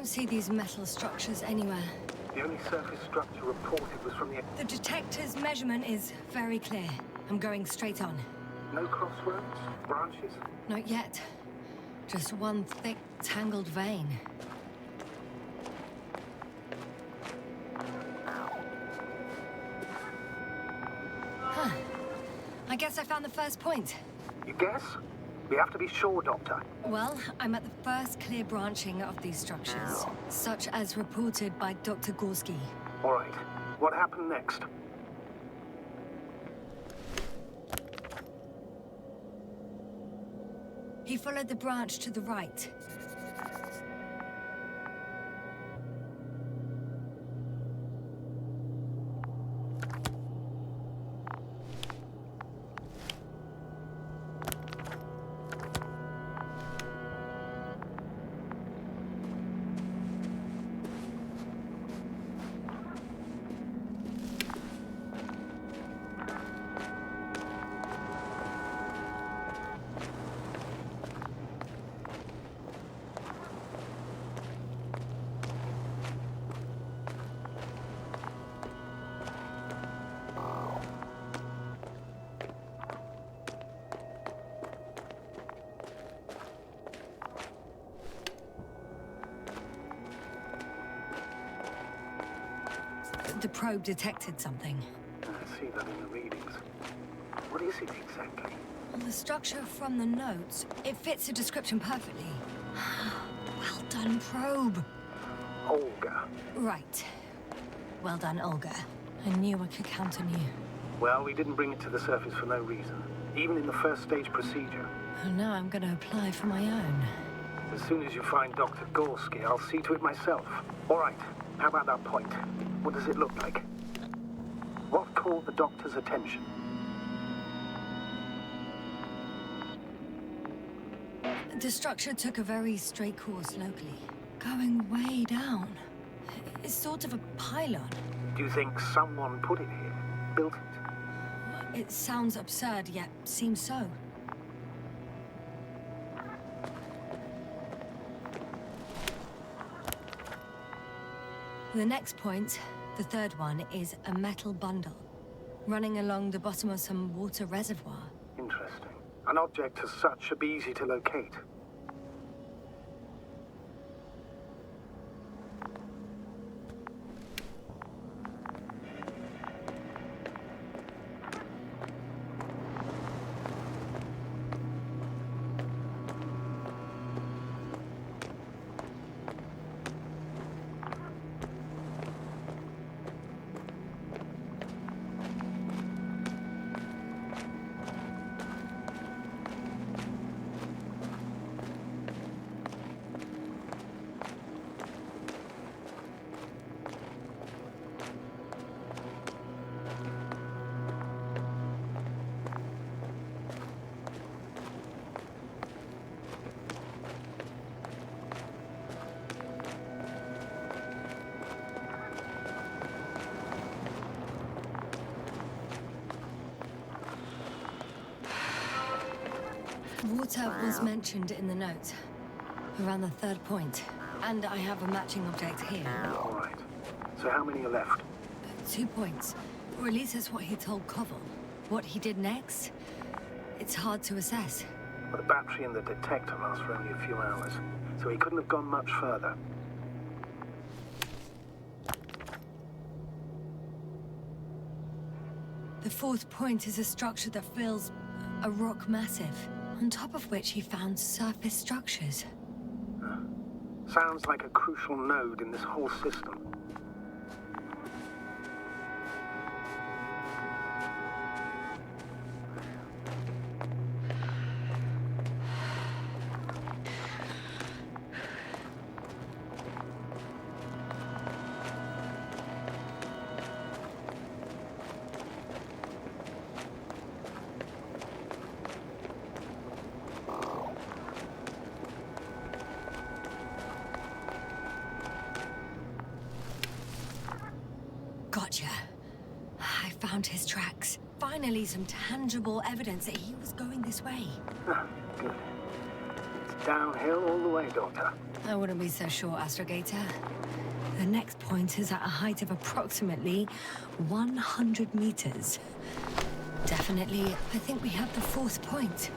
See these metal structures anywhere. The only surface structure reported was from the... The detector's measurement is very clear. I'm going straight on. No crossroads? Branches? Not yet. Just one thick, tangled vein. Huh. I guess I found the first point. You guess? We have to be sure, Doctor. Well, I'm at the first clear branching of these structures, such as reported by Dr. Gorski. All right. What happened next? He followed the branch to the right. The probe detected something. I see that in the readings. What is it exactly? Well, the structure from the notes, it fits the description perfectly. Well done, probe. Olga. Right. Well done, Olga. I knew I could count on you. Well, we didn't bring it to the surface for no reason. Even in the first stage procedure. And now I'm gonna apply for my own. As soon as you find Dr. Gorski, I'll see to it myself. All right. How about that point? What does it look like? What caught the doctor's attention? The structure took a very straight course locally, going way down. It's sort of a pylon. Do you think someone put it here? Built it? It sounds absurd, yet seems so. The next point, the third one, is a metal bundle, running along the bottom of some water reservoir. Interesting. An object as such should be easy to locate. Water was mentioned in the notes, around the third point. And I have a matching object here. All right. So how many are left? 2 points. Or at least that's what he told Koval. What he did next, it's hard to assess. Well, the battery and the detector last for only a few hours, so he couldn't have gone much further. The fourth point is a structure that fills a rock massive, on top of which he found surface structures. Sounds like a crucial node in this whole system. Gotcha. I found his tracks. Finally, some tangible evidence that he was going this way. Good. It's downhill all the way, Doctor. I wouldn't be so sure, Astrogator. The next point is at a height of approximately 100 meters. Definitely, I think we have the fourth point.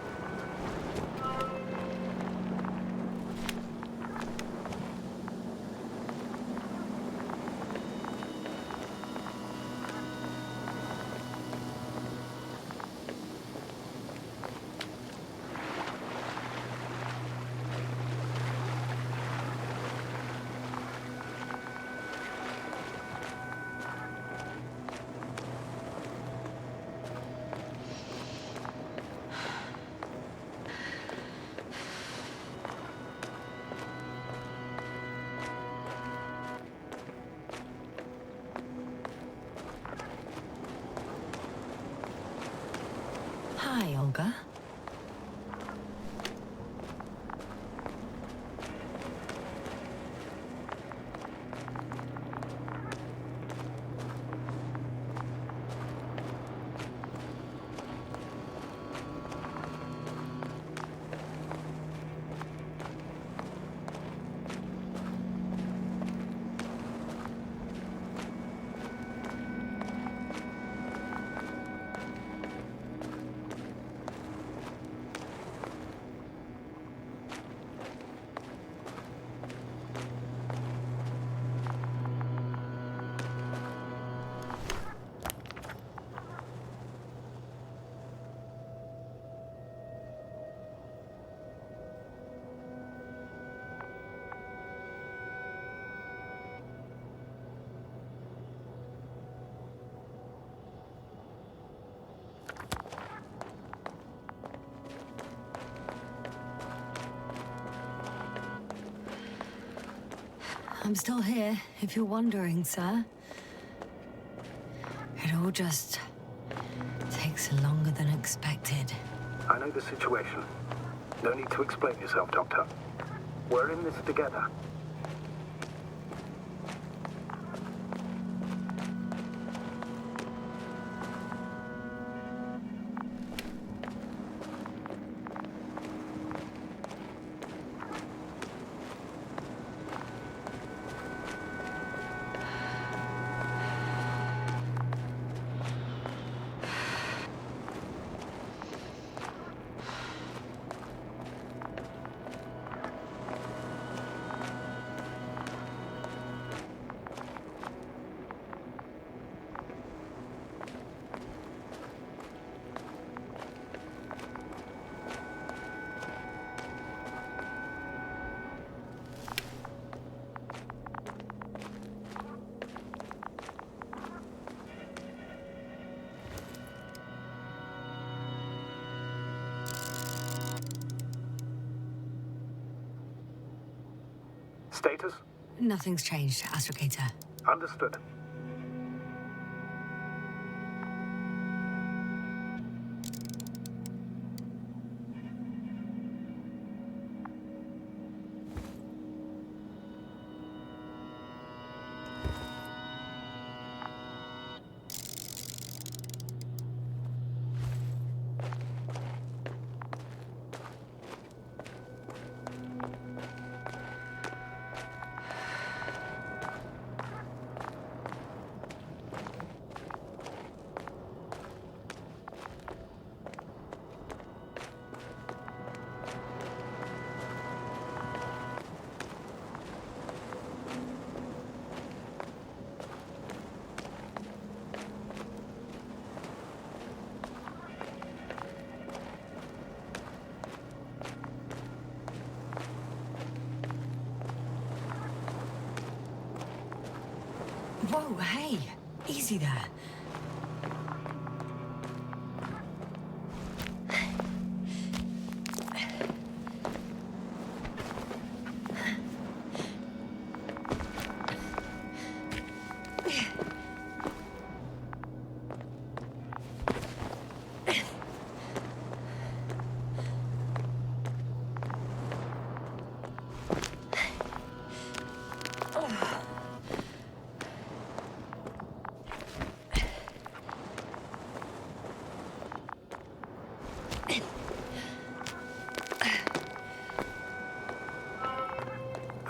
I'm still here, if you're wondering, sir. It all just takes longer than expected. I know the situation. No need to explain yourself, Doctor. We're in this together. Status? Nothing's changed, Astrogator. Understood. Whoa, hey! Easy there.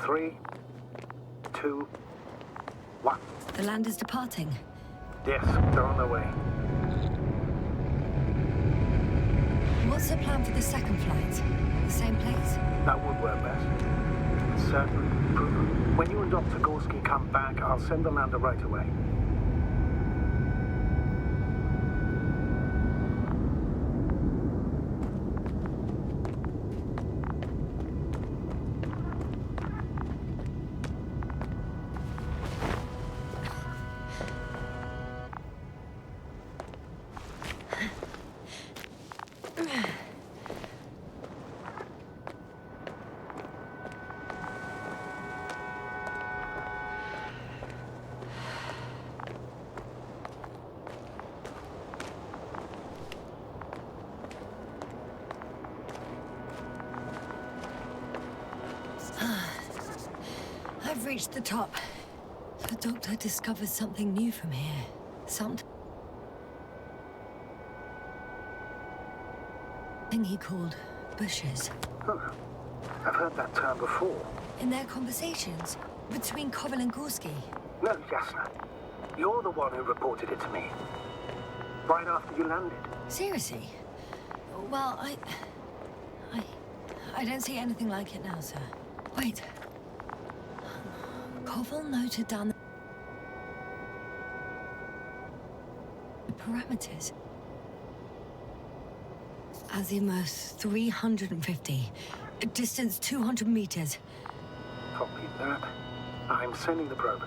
Three, two, one. The lander's departing. Yes, they're on their way. What's the plan for the second flight? The same place? That would work best. Certainly. Proven. When you and Dr. Gorski come back, I'll send the lander right away. I've reached the top. The doctor discovered something new from here. Something he called bushes. Huh. I've heard that term before. In their conversations between Koval and Gorski. No, Jasna. You're the one who reported it to me. Right after you landed. Seriously? Well, I don't see anything like it now, sir. Wait. Koval noted down the parameters. Azimuth 350. Distance 200 meters. Copy that. I'm sending the probe.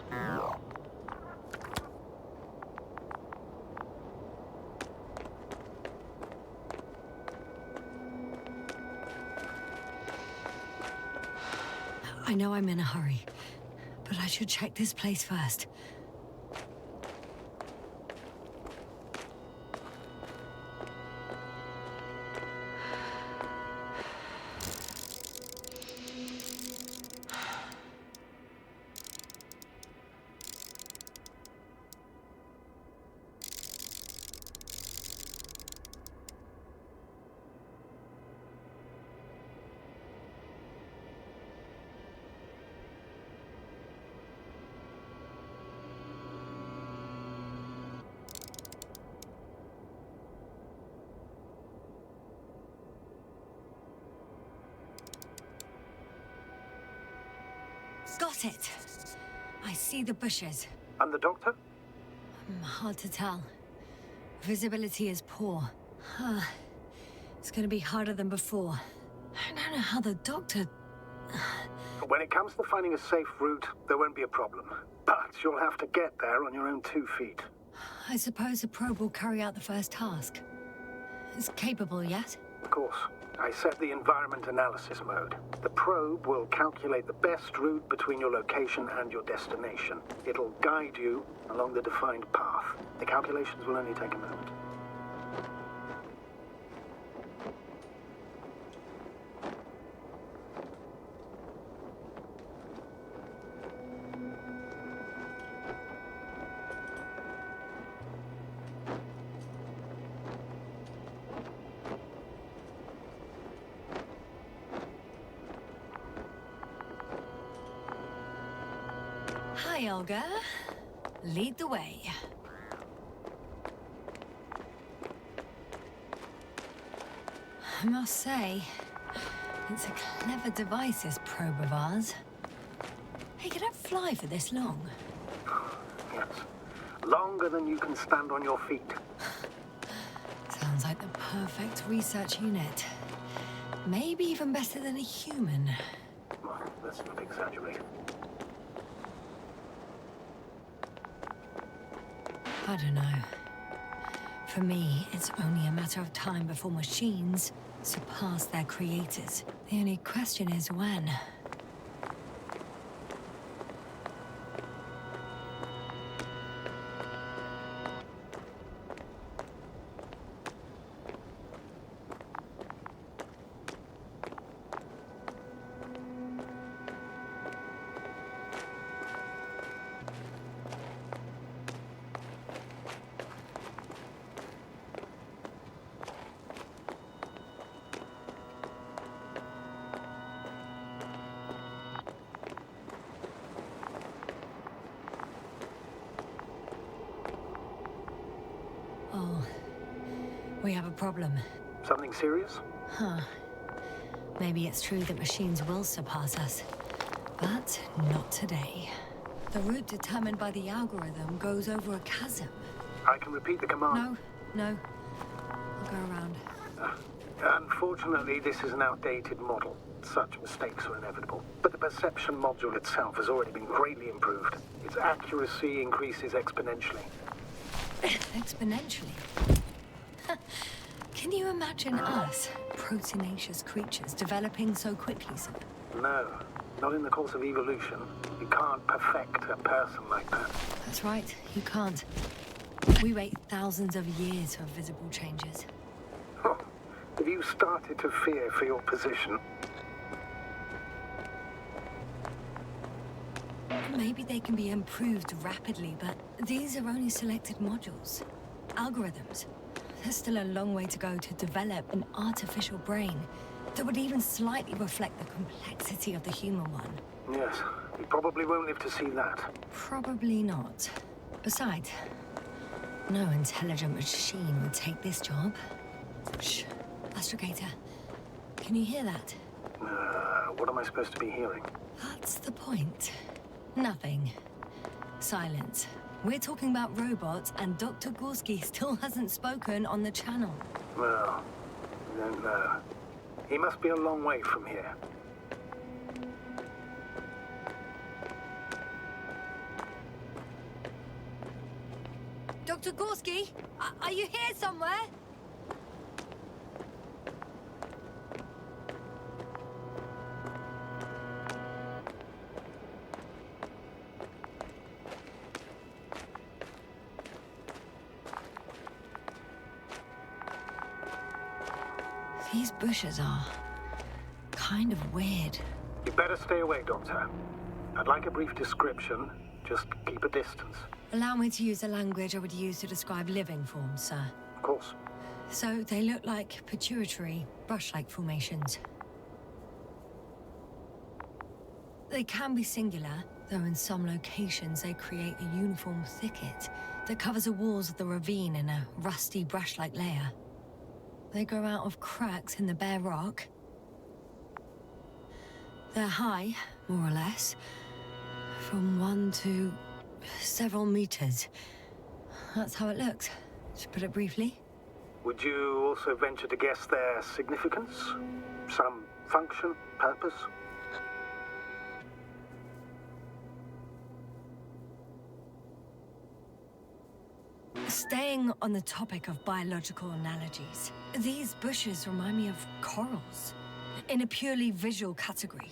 I know I'm in a hurry, but I should check this place first. Got it. I see the bushes. And the doctor? Hard to tell. Visibility is poor. It's gonna be harder than before. I don't know how the doctor... When it comes to finding a safe route, there won't be a problem. But you'll have to get there on your own 2 feet. I suppose the probe will carry out the first task. It's capable yet? Of course. I set the environment analysis mode. The probe will calculate the best route between your location and your destination. It'll guide you along the defined path. The calculations will only take a moment. Hi, Olga. Lead the way. I must say, it's a clever device, this probe of ours. Hey, could it fly for this long? Yes. Longer than you can stand on your feet. Sounds like the perfect research unit. Maybe even better than a human. Well, let's not exaggerate. I don't know. For me, it's only a matter of time before machines surpass their creators. The only question is when. Oh, we have a problem. Something serious? Huh. Maybe it's true that machines will surpass us, but not today. The route determined by the algorithm goes over a chasm. I can repeat the command. No. I'll go around. Unfortunately, this is an outdated model. Such mistakes are inevitable. But the perception module itself has already been greatly improved. Its accuracy increases exponentially. Exponentially. Can you imagine us, proteinaceous creatures, developing so quickly, sir? No, not in the course of evolution. You can't perfect a person like that. That's right, you can't. We wait thousands of years for visible changes. Oh, have you started to fear for your position? Maybe they can be improved rapidly, but these are only selected modules. Algorithms. There's still a long way to go to develop an artificial brain that would even slightly reflect the complexity of the human one. Yes, we probably won't live to see that. Probably not. Besides, no intelligent machine would take this job. Shh. Astrogator, can you hear that? What am I supposed to be hearing? That's the point. Nothing. Silence. We're talking about robots, and Dr. Gorski still hasn't spoken on the channel. Well, I don't know. He must be a long way from here. Dr. Gorski, are you here somewhere? These bushes are kind of weird. You'd better stay away, Doctor. I'd like a brief description. Just keep a distance. Allow me to use the language I would use to describe living forms, sir. Of course. So they look like pituitary, brush-like formations. They can be singular, though in some locations they create a uniform thicket that covers the walls of the ravine in a rusty brush-like layer. They grow out of cracks in the bare rock. They're high, more or less, from 1 to several meters. That's how it looks, to put it briefly. Would you also venture to guess their significance? Some function, purpose? Staying on the topic of biological analogies, these bushes remind me of corals, in a purely visual category,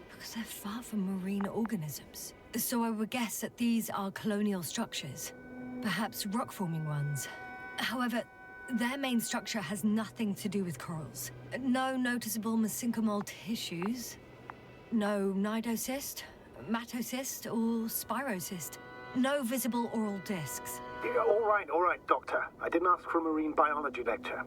because they're far from marine organisms. So I would guess that these are colonial structures, perhaps rock-forming ones. However, their main structure has nothing to do with corals. No noticeable mesenchymal tissues, no nidocyst, matocyst, or spirocyst. No visible oral discs. Yeah, all right, Doctor. I didn't ask for a marine biology lecture.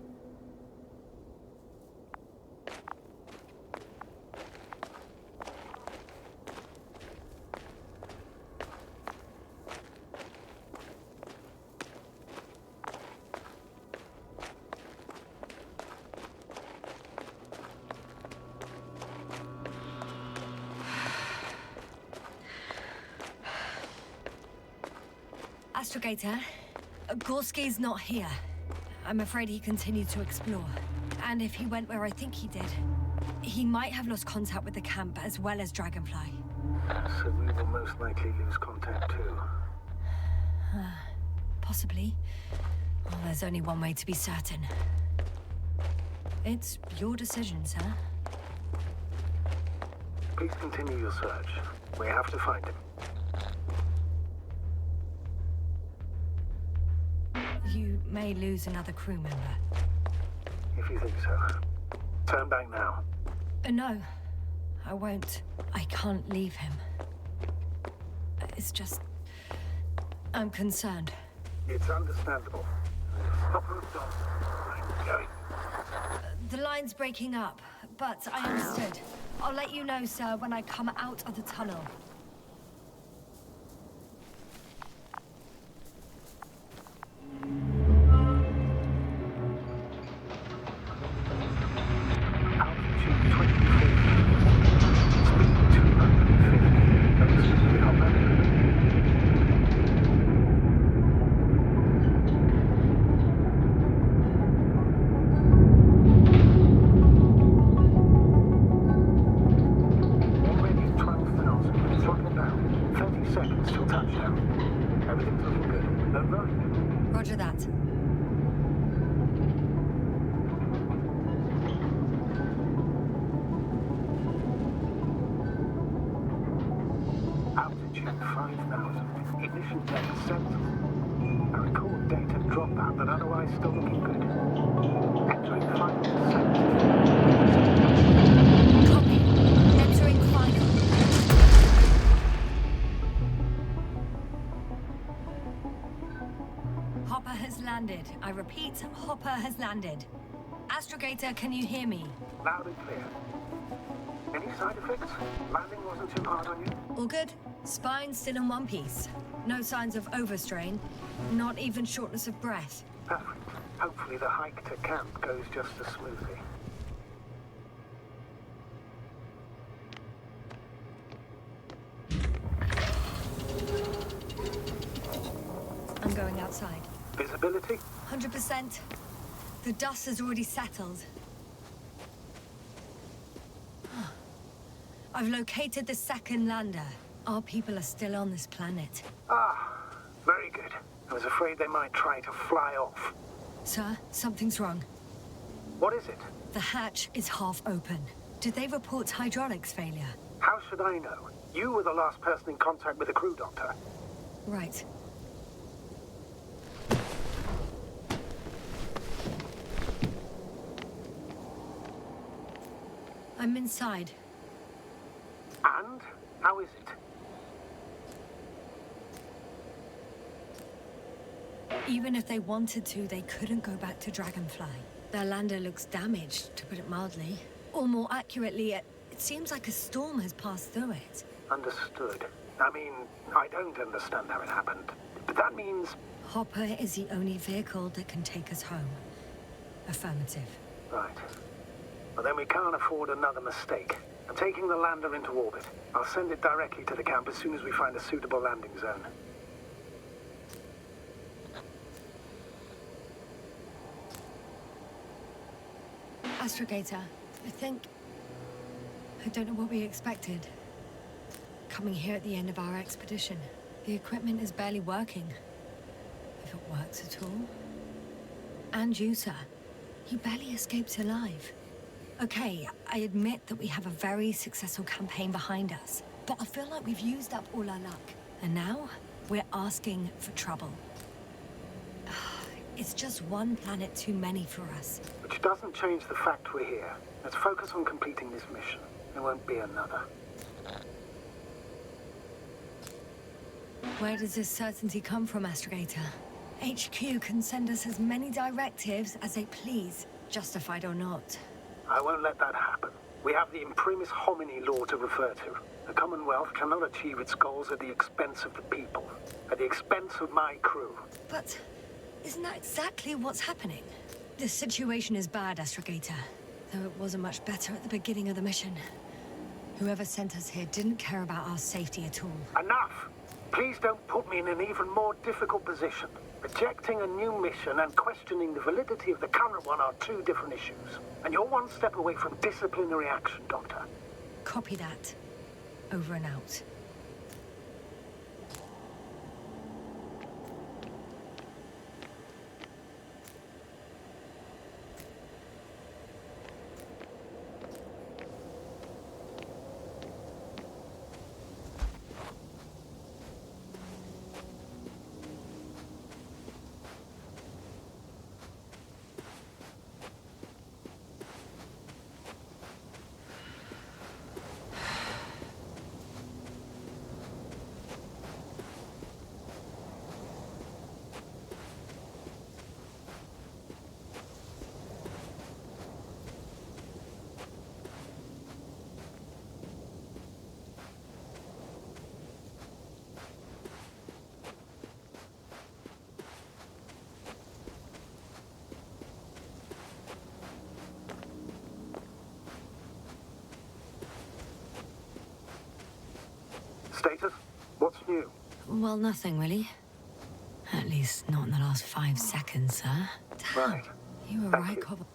Astrogator, Gorski's not here. I'm afraid he continued to explore. And if he went where I think he did, he might have lost contact with the camp as well as Dragonfly. So we will most likely lose contact too. Possibly. Well, there's only one way to be certain. It's your decision, sir. Please continue your search. We have to find him. You may lose another crew member. If you think so. Turn back now. No, I won't. I can't leave him. It's just... I'm concerned. It's understandable. I'm going. The line's breaking up, but I understood. I'll let you know, sir, when I come out of the tunnel. Altitude 20 feet. Speed 250. Noticeably hopper. Already 12,000. Throttle down. 30 seconds till touchdown. Everything's looking good. Over? Roger that. Altitude 5,000. Ignition data set. I record data dropout, but otherwise still looking good. Entering final descent. Copy. Entering final. Hopper has landed. I repeat, Hopper has landed. Astrogator, can you hear me? Loud and clear. Any side effects? Landing wasn't too hard on you? All good. Spine still in one piece. No signs of overstrain. Not even shortness of breath. Perfect. Hopefully the hike to camp goes just as smoothly. I'm going outside. Visibility? 100%. The dust has already settled. I've located the second lander. Our people are still on this planet. Ah, very good. I was afraid they might try to fly off. Sir, something's wrong. What is it? The hatch is half open. Did they report hydraulics failure? How should I know? You were the last person in contact with the crew, Doctor. Right. I'm inside. And? How is it? Even if they wanted to, they couldn't go back to Dragonfly. Their lander looks damaged, to put it mildly. Or more accurately, it seems like a storm has passed through it. Understood. I mean, I don't understand how it happened. But that means... Hopper is the only vehicle that can take us home. Affirmative. Right. Well, then we can't afford another mistake. I'm taking the lander into orbit. I'll send it directly to the camp as soon as we find a suitable landing zone. Astrogator, I don't know what we expected. Coming here at the end of our expedition. The equipment is barely working. If it works at all. And you, sir. You barely escaped alive. Okay, I admit that we have a very successful campaign behind us. But I feel like we've used up all our luck. And now, we're asking for trouble. It's just one planet too many for us. Which doesn't change the fact we're here. Let's focus on completing this mission. There won't be another. Where does this certainty come from, Astrogator? HQ can send us as many directives as they please, justified or not. I won't let that happen. We have the imprimis homini law to refer to. The Commonwealth cannot achieve its goals at the expense of the people. At the expense of my crew. But isn't that exactly what's happening? The situation is bad, Astrogator. Though it wasn't much better at the beginning of the mission. Whoever sent us here didn't care about our safety at all. Enough! Please don't put me in an even more difficult position. Rejecting a new mission and questioning the validity of the current one are two different issues. And you're one step away from disciplinary action, Doctor. Copy that. Over and out. Status? What's new? Well, nothing really. At least not in the last 5 seconds, sir. Damn. Right. You were Thank right, you. Cobb.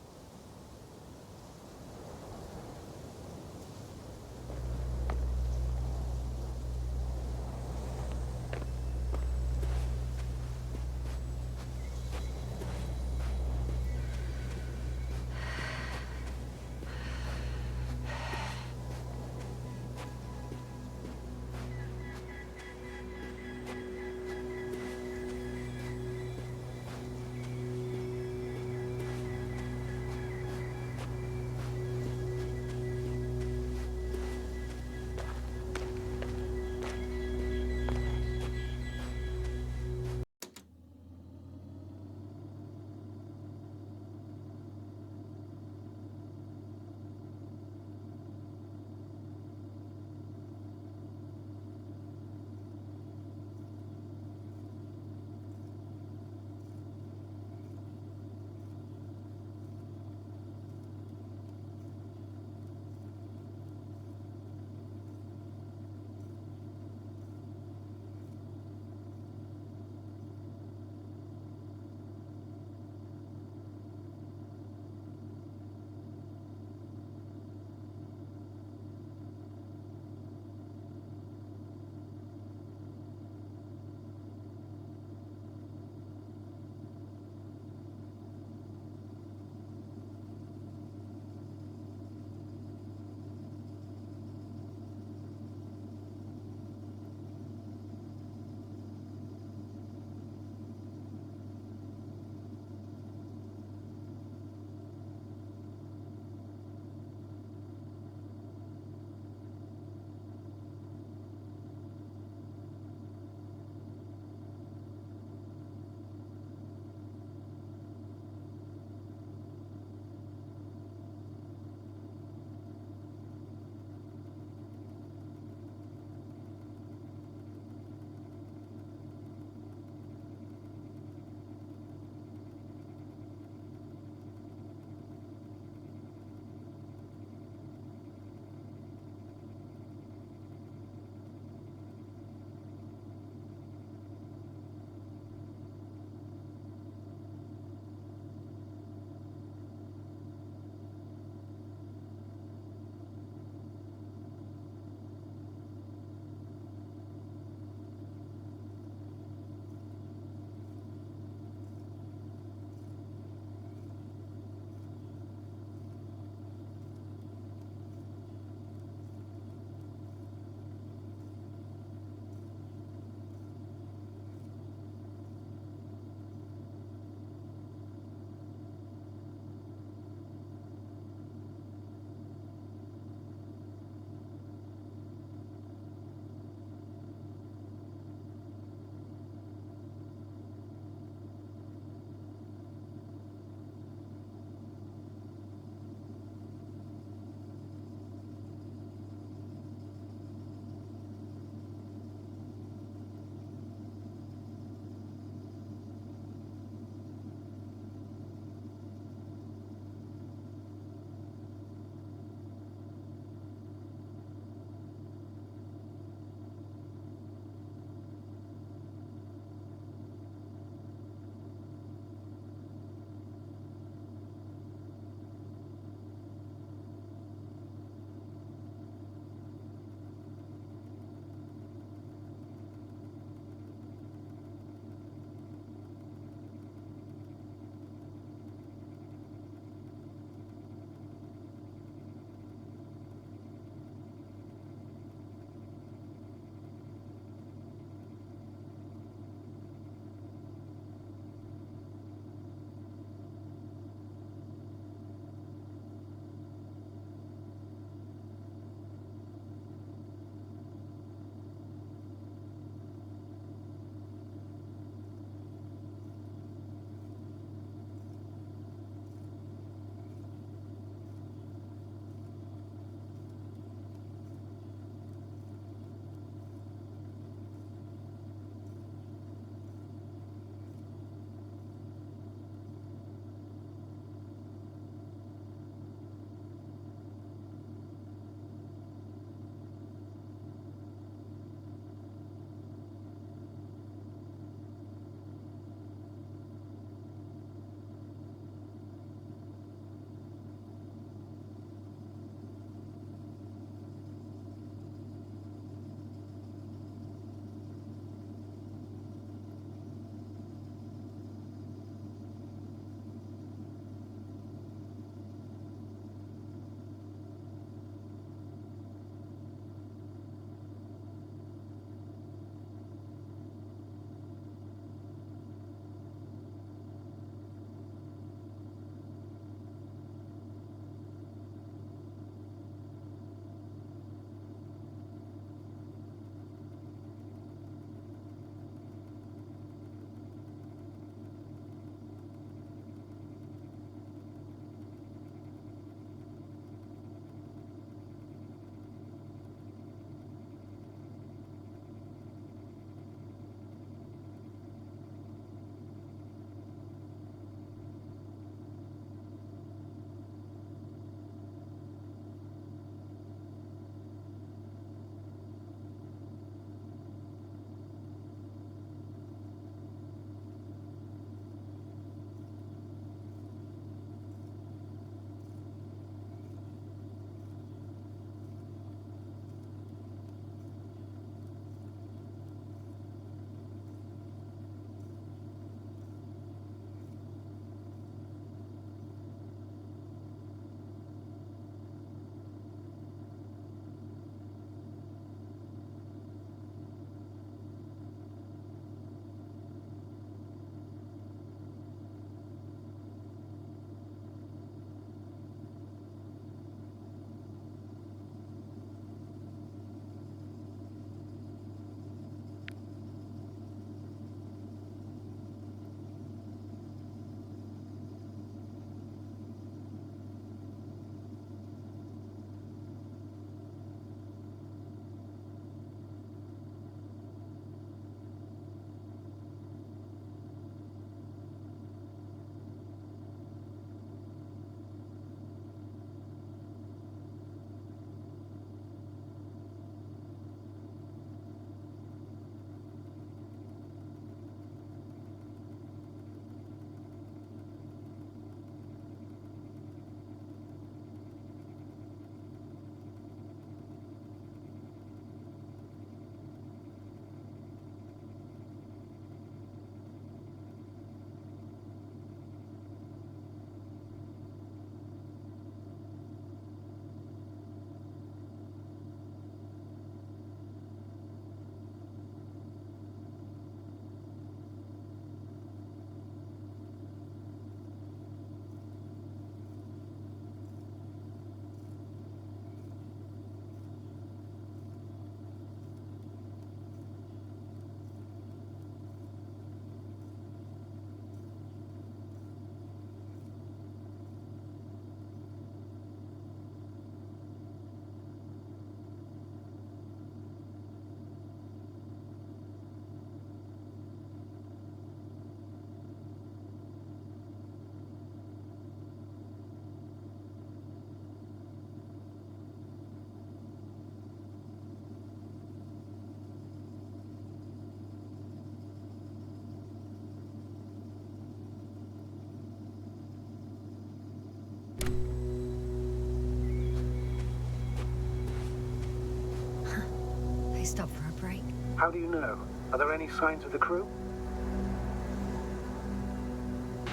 stop for a break. How do you know? Are there any signs of the crew?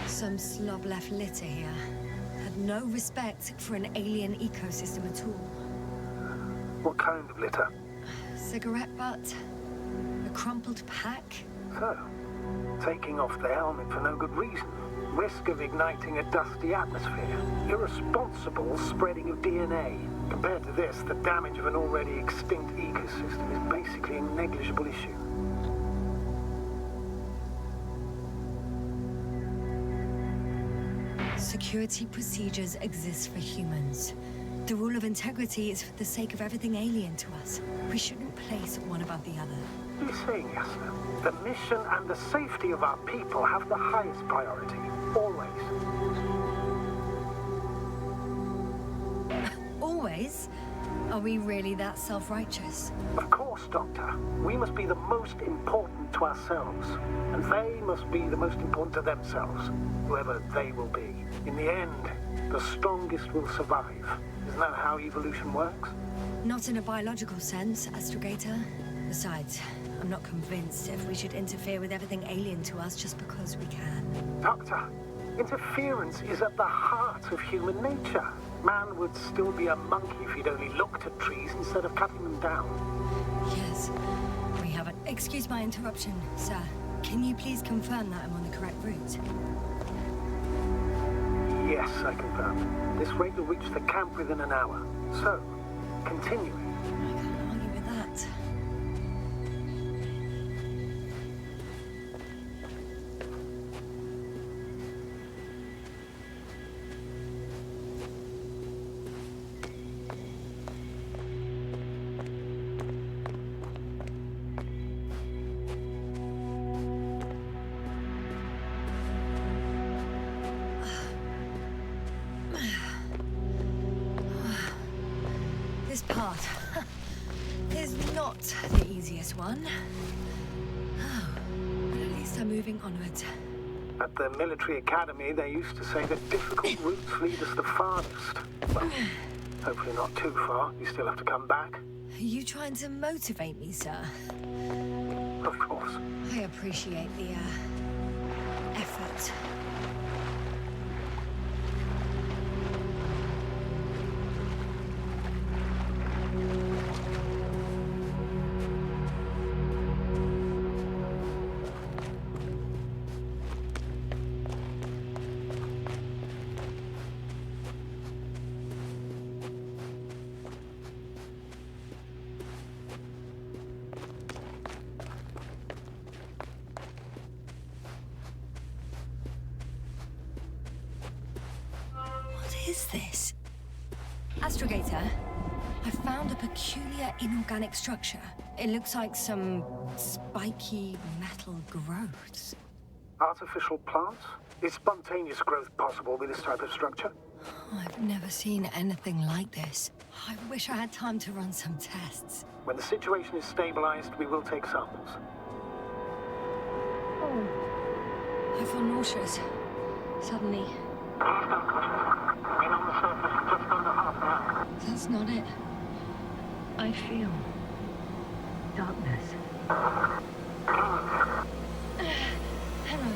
Some slob left litter here. Had no respect for an alien ecosystem at all. What kind of litter? Cigarette butt? A crumpled pack? So, taking off the helmet for no good reason. Risk of igniting a dusty atmosphere. Irresponsible spreading of DNA. Compared to this, the damage of an already extinct ecosystem is basically a negligible issue. Security procedures exist for humans. The rule of integrity is for the sake of everything alien to us. We shouldn't place one above the other. You're saying, Yasna, the mission and the safety of our people have the highest priority. Always. Always? Are we really that self-righteous? Of course, Doctor. We must be the most important to ourselves. And they must be the most important to themselves. Whoever they will be. In the end, the strongest will survive. Isn't that how evolution works? Not in a biological sense, Astrogator. Besides, I'm not convinced if we should interfere with everything alien to us just because we can. Doctor, interference is at the heart of human nature. Man would still be a monkey if he'd only looked at trees instead of cutting them down. Yes, we haven't. Excuse my interruption, sir. Can you please confirm that I'm on the correct route? Yes, I confirm. This rate will reach the camp within an hour. So, continuing. I can't argue with that. This path is not the easiest one. Oh, but at least I'm moving onwards. At the military academy, they used to say that difficult routes lead us the farthest. Well, hopefully not too far. You still have to come back. Are you trying to motivate me, sir? Of course. I appreciate the, effort. What is this? Astrogator, I found a peculiar inorganic structure. It looks like some spiky metal growths. Artificial plants? Is spontaneous growth possible with this type of structure? I've never seen anything like this. I wish I had time to run some tests. When the situation is stabilized, we will take samples. I feel nauseous. Suddenly. Been on the surface just under half an hour. That's not it. I feel darkness. Hello.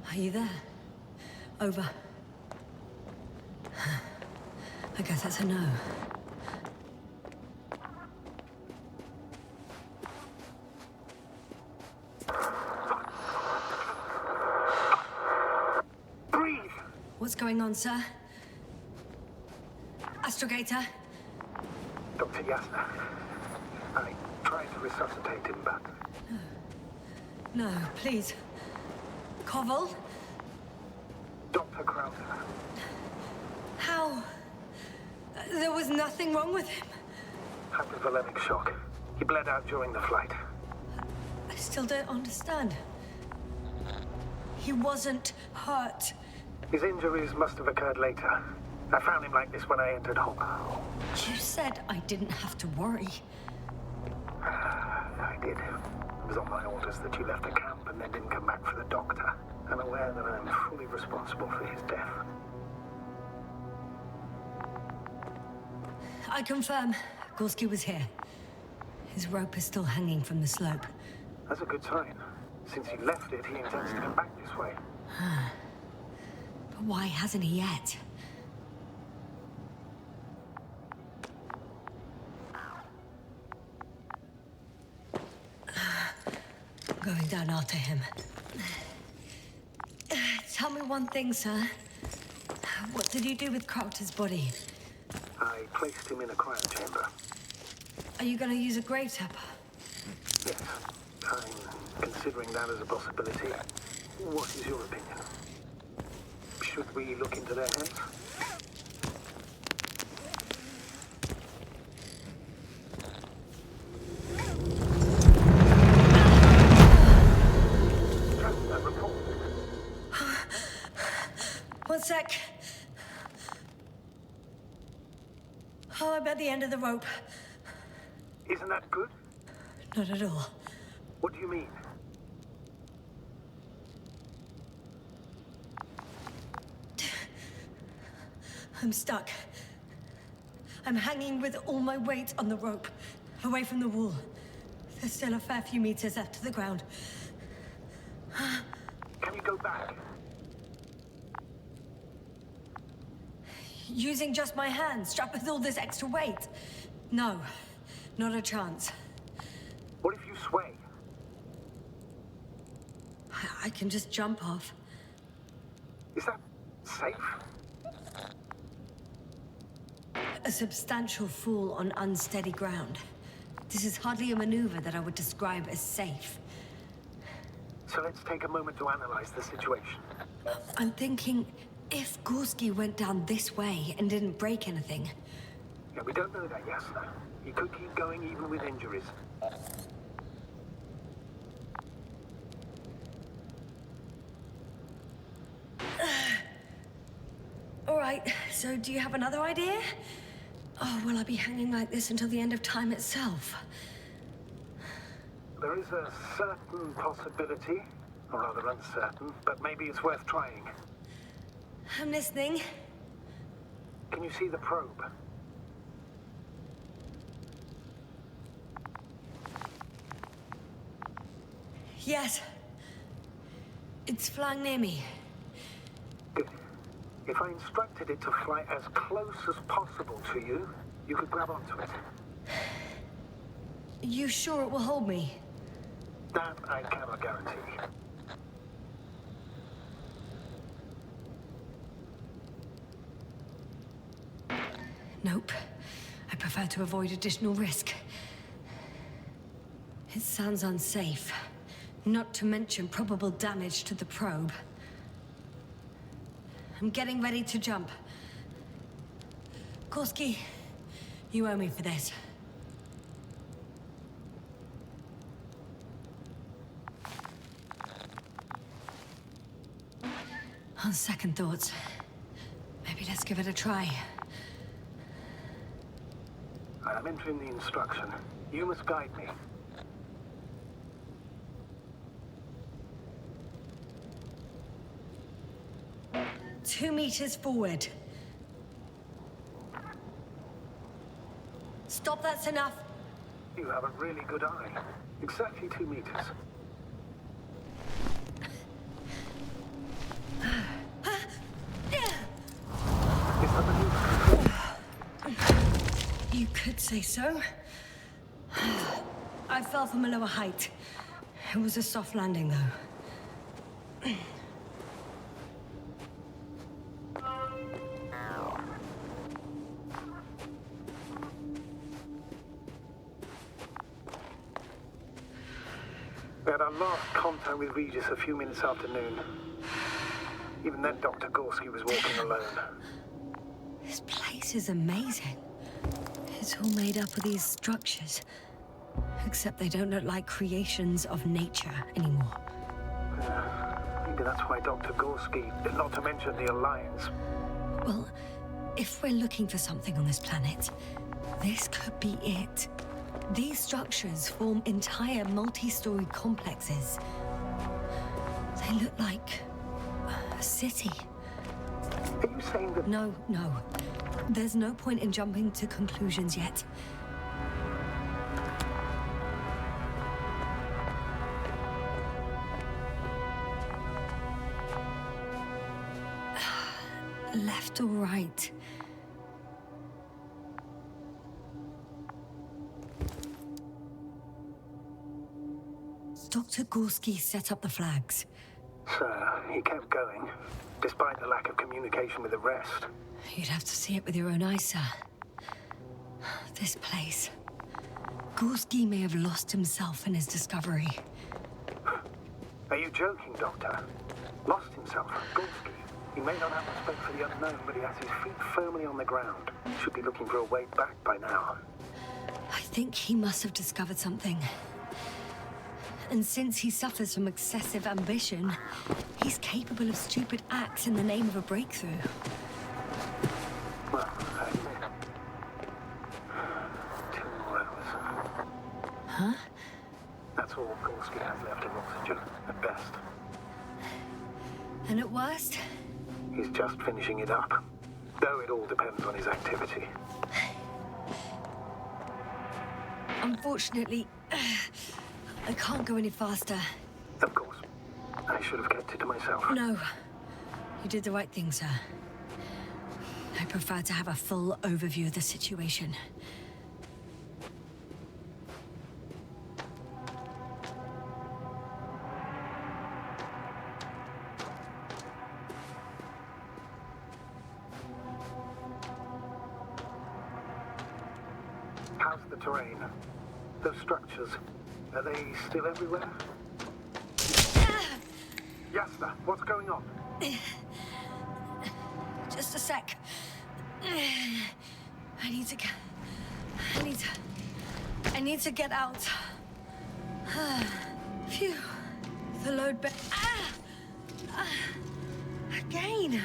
Are you there? Over. I guess that's a no. Breathe! What's going on, on, sir? Astrogator? Dr. Yasna, I tried to resuscitate him, but No, please. Koval? Dr. Krauser, How? There was nothing wrong with him. hypovolemic shock. He bled out during the flight. I still don't understand. He wasn't hurt. His injuries must have occurred later. I found him like this when I entered Hong Kong. You said I didn't have to worry. I did. It was on my orders that you left the camp and then didn't come back for the doctor. I'm aware that I'm fully responsible for his death. I confirm, Gorski was here. His rope is still hanging from the slope. That's a good sign. Since he left it, he intends to come back this way. But why hasn't he yet? Going down after him. Tell me one thing, sir. What did you do with Crowter's body? I placed him in a cryo chamber. Are you gonna use a grave tapper? Yes, I'm considering that as a possibility. What is your opinion? Should we look into their heads? Trust that report. One sec. Oh, I'm at the end of the rope. Isn't that good? Not at all. What do you mean? I'm stuck. I'm hanging with all my weight on the rope, away from the wall. There's still a fair few meters left to the ground. Can you go back? Using just my hands, strapped with all this extra weight? No, not a chance. What if you sway? I can just jump off. Is that safe? A substantial fall on unsteady ground. This is hardly a maneuver that I would describe as safe. So let's take a moment to analyze the situation. I'm thinking, if Gorski went down this way and didn't break anything, Yeah, we don't know that, Yasna. He could keep going even with injuries. all right, so do you have another idea? Oh, will I be hanging like this until the end of time itself? There is a certain possibility, or rather uncertain, but maybe it's worth trying. I'm listening. Can you see the probe? Yes. It's flying near me. Good. If I instructed it to fly as close as possible to you, you could grab onto it. You sure it will hold me? That I cannot guarantee. Nope. I prefer to avoid additional risk. It sounds unsafe. Not to mention probable damage to the probe. I'm getting ready to jump. Gorski, you owe me for this. On second thoughts, maybe let's give it a try. I'm entering the instruction. You must guide me. Two meters forward. Stop, that's enough. You have a really good eye. Exactly 2 meters. Is that the new control? You could say so. I fell from a lower height. It was a soft landing, though. We had our last contact with Regis a few minutes after noon. Even then, Dr. Gorski was walking alone. This place is amazing. It's all made up of these structures. Except they don't look like creations of nature anymore. Maybe that's why Dr. Gorski, not to mention the Alliance. Well, if we're looking for something on this planet, this could be it. These structures form entire multi-story complexes. They look like a city. Are you saying that... No. There's no point in jumping to conclusions yet. Left or right? Dr. Gorski set up the flags. Sir, he kept going, despite the lack of communication with the rest. You'd have to see it with your own eyes, sir. This place. Gorski may have lost himself in his discovery. Are you joking, Doctor? Lost himself? Gorski? He may not have respect for the unknown, but he has his feet firmly on the ground. Should be looking for a way back by now. I think he must have discovered something. And since he suffers from excessive ambition, he's capable of stupid acts in the name of a breakthrough. Well, 2 more hours. Huh? That's all Gorski has left of oxygen, at best. And at worst? He's just finishing it up. Though it all depends on his activity. Unfortunately, I can't go any faster. Of course. I should have kept it to myself. No. You did the right thing, sir. I prefer to have a full overview of the situation. How's the terrain? Those structures, are they still everywhere? Yasna, what's going on? Just a sec. I need to get out. Phew. The load again.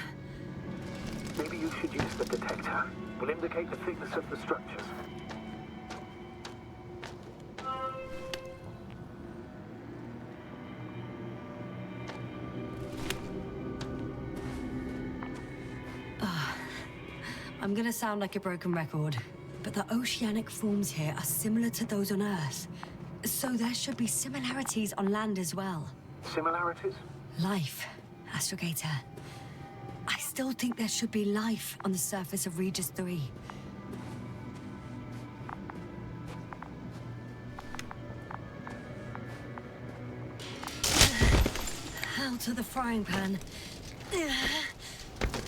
Maybe you should use the detector. Will indicate the thickness of the structures. I'm gonna sound like a broken record, but the oceanic forms here are similar to those on Earth. So there should be similarities on land as well. Similarities? Life, Astrogator. I still think there should be life on the surface of Regis 3. Out of the frying pan.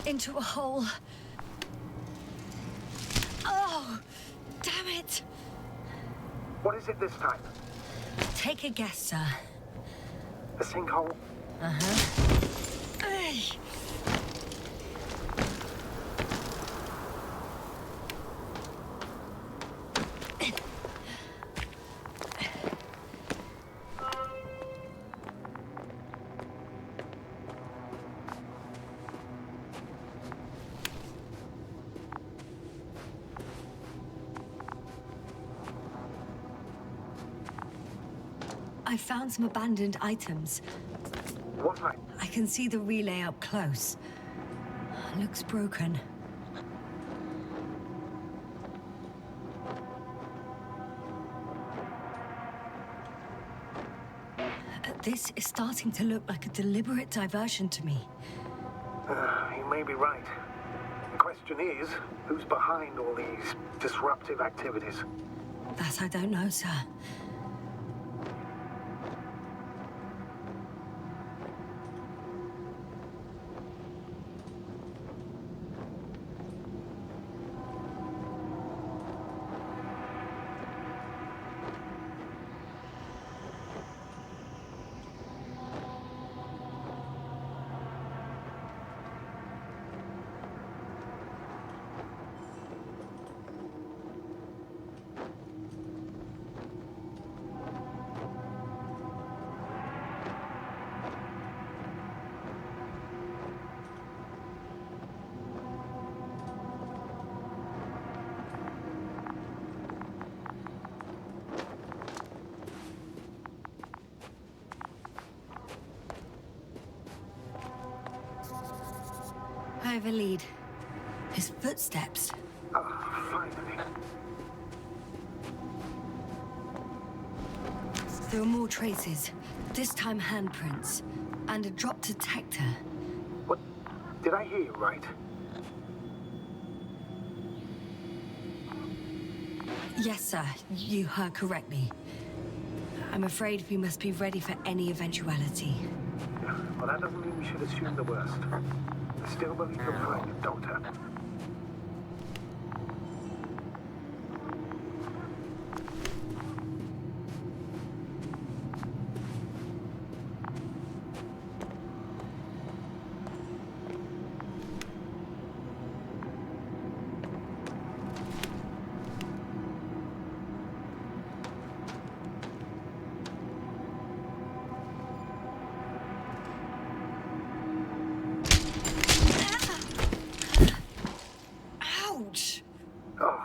Into a hole. Oh, damn it! What is it this time? Take a guess, sir. A sinkhole? Uh-huh. Ay. I found some abandoned items. What I... I can see the relay up close. Looks broken. This is starting to look like a deliberate diversion to me. You may be right. The question is, who's behind all these disruptive activities? That I don't know, sir. have a lead. His footsteps. Ah, finally. There are more traces. This time handprints. And a drop detector. What? Did I hear you right? Yes, sir. You heard correctly. I'm afraid we must be ready for any eventuality. Well, that doesn't mean we should assume the worst. I still believe you'll find it, Doctor. Ouch! Oh,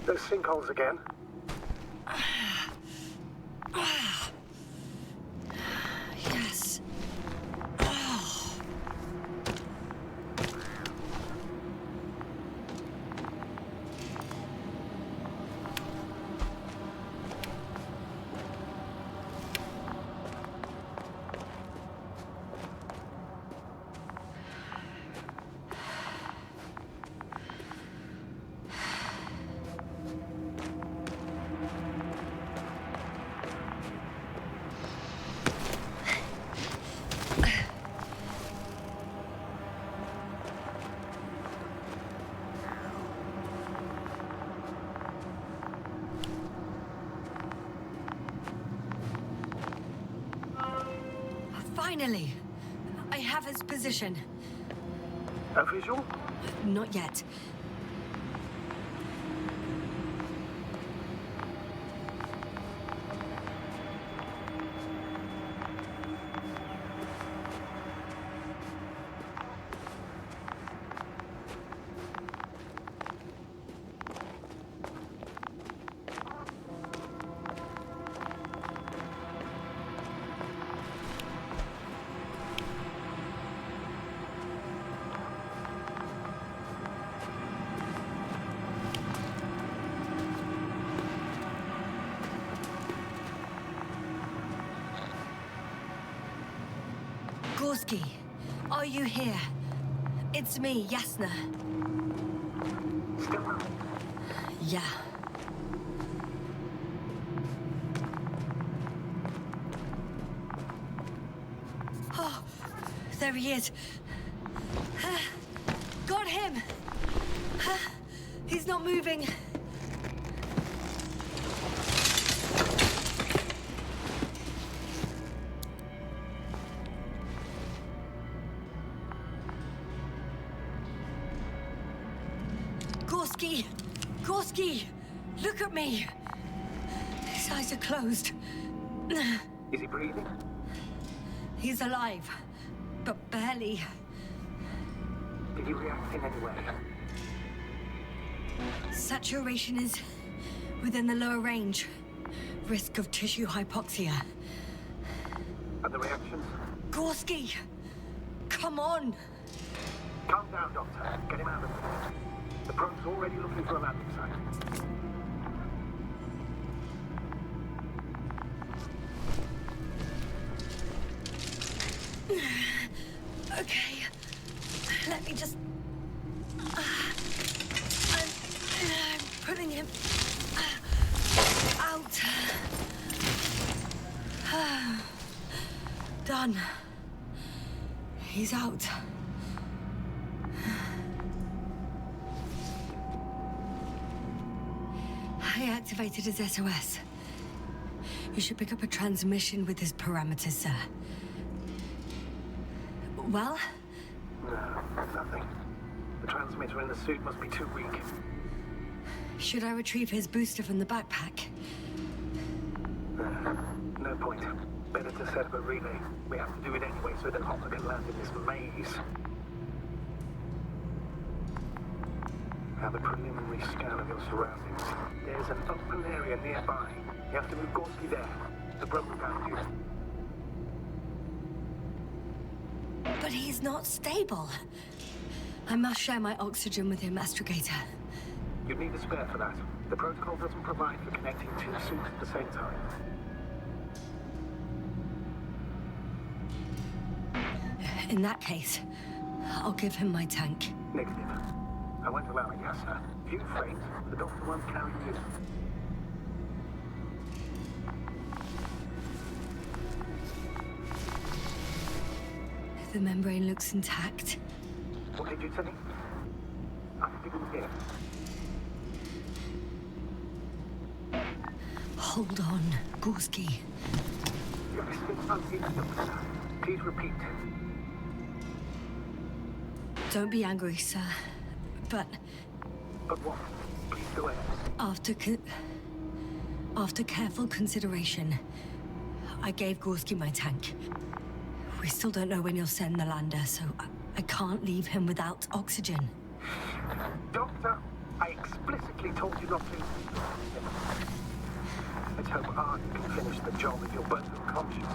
those sinkholes again. Yes. Finally! I have his position. A visual? Not yet. Gorski, are you here? It's me, Yasna. Still not. Yeah. Oh, there he is. Got him! He's not moving. Gorski! Gorski! Look at me! His eyes are closed. Is he breathing? He's alive, but barely. Did he react in any way? Saturation is within the lower range. Risk of tissue hypoxia. And the reactions? Gorski! Come on! Calm down, Doctor. Get him out of there. The probe's already looking for a landing site. Okay. Let me just... I'm putting him... out. Done. He's out. I activated his SOS. You should pick up a transmission with his parameters, sir. Well? No, nothing. The transmitter in the suit must be too weak. Should I retrieve his booster from the backpack? No point. Better to set up a relay. We have to do it anyway so that Hopper can land in this maze. Have a preliminary scan of your surroundings. There's an open area nearby. You have to move Gorski there. The broker found you. But he's not stable. I must share my oxygen with him, Astrogator. You'd need a spare for that. The protocol doesn't provide for connecting two suits at the same time. In that case, I'll give him my tank. Negative. I won't allow it, yes, sir. If you faint, the doctor won't carry you. The membrane looks intact. What did you say? I didn't hear. Hold on, Gorski. You're listening uninstantly, sir. Please repeat. Don't be angry, sir. But But what? Please go ahead. after careful consideration, I gave Gorski my tank. We still don't know when you'll send the lander, so I can't leave him without oxygen. Doctor, I explicitly told you not to. Let's hope Art can finish the job if you're both unconscious.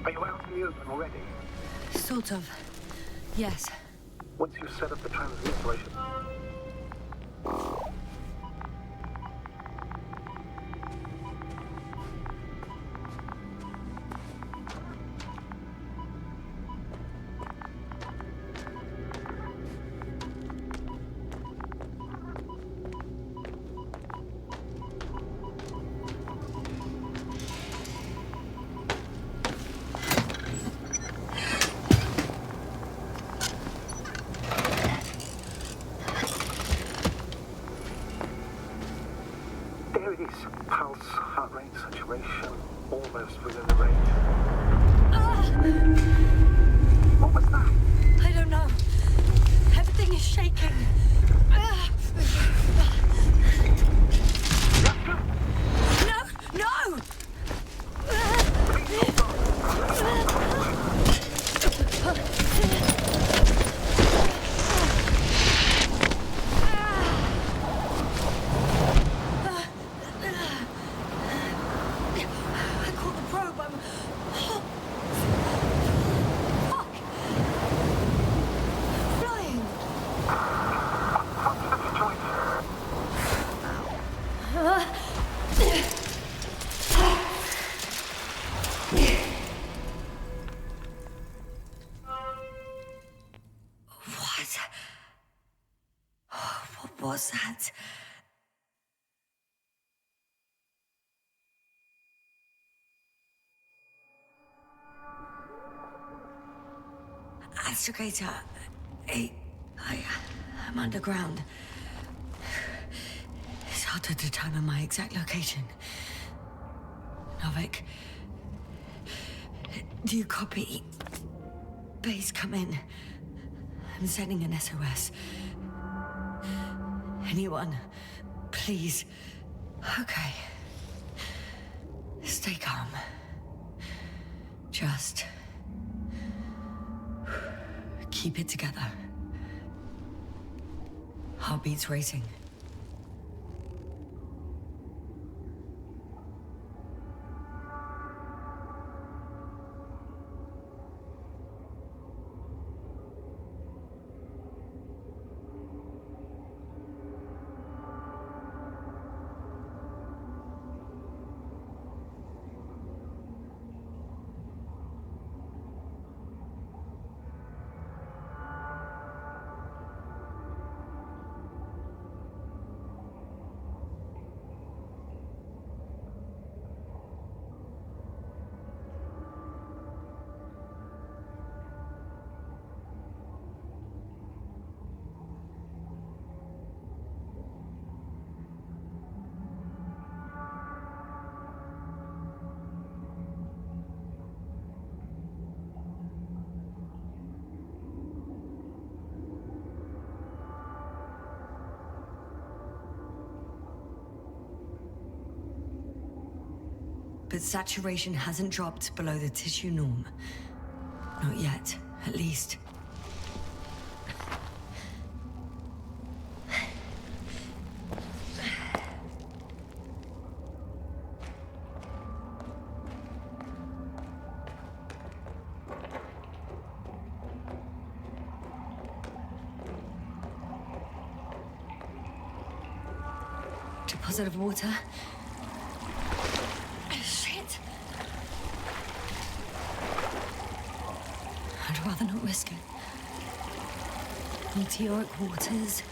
Are you out in the open already? Sort of. Yes. Once you've set up the transmitter, I should... There it is. Pulse, heart rate, saturation, almost within the range. What was that? I don't know. Everything is shaking. No! No! I caught the probe. I'm... Fuck! Flying! What was that? Astrogator, I'm underground. It's hard to determine my exact location. Novik, do you copy? Base, come in. I'm sending an SOS. Anyone, please. Okay. Stay calm. Just keep it together. Heartbeats racing. but saturation hasn't dropped below the tissue norm. Not yet, at least. Deposit of water. Shit! I'd rather not risk it. Meteoric waters.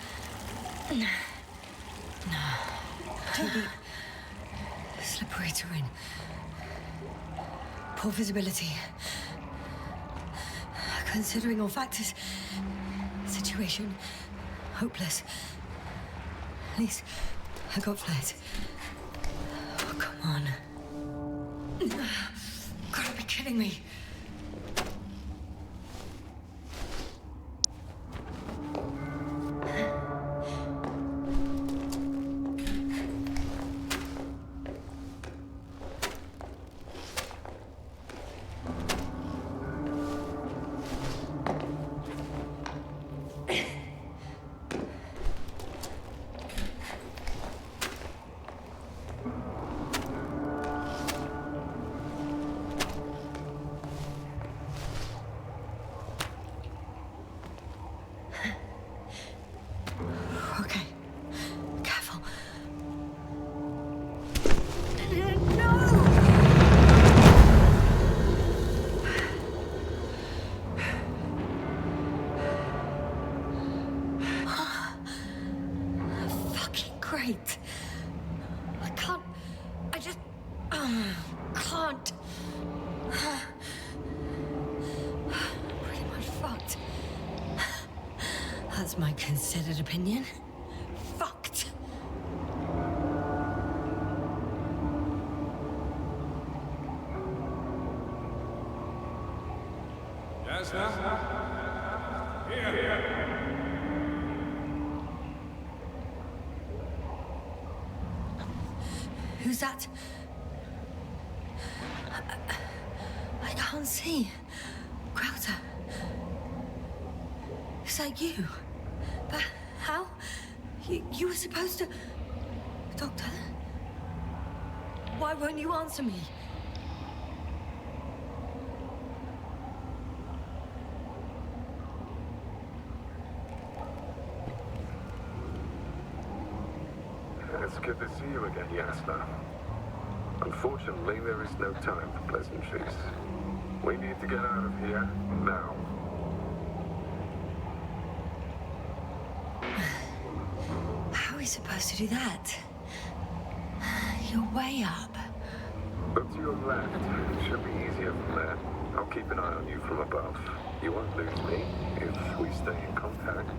No. Too deep. Slippery terrain. Poor visibility. Considering all factors, situation hopeless. At least I got flight. Oh, come on. Gotta be kidding me. Okay. Careful. Fucking great. I can't. I just. Can't. Pretty much fucked. That's my considered opinion. Fucked. Yes, Here. Who's that? I can't see. Crowder. Is that you? But how? You were supposed to... Doctor? Why won't you answer me? It's good to see you again, Yasna. Unfortunately, there is no time for pleasantries. We need to get out of here now. How are we supposed to do that? You're way up. Look to your left. It should be easier from there. I'll keep an eye on you from above. You won't lose me if we stay in contact.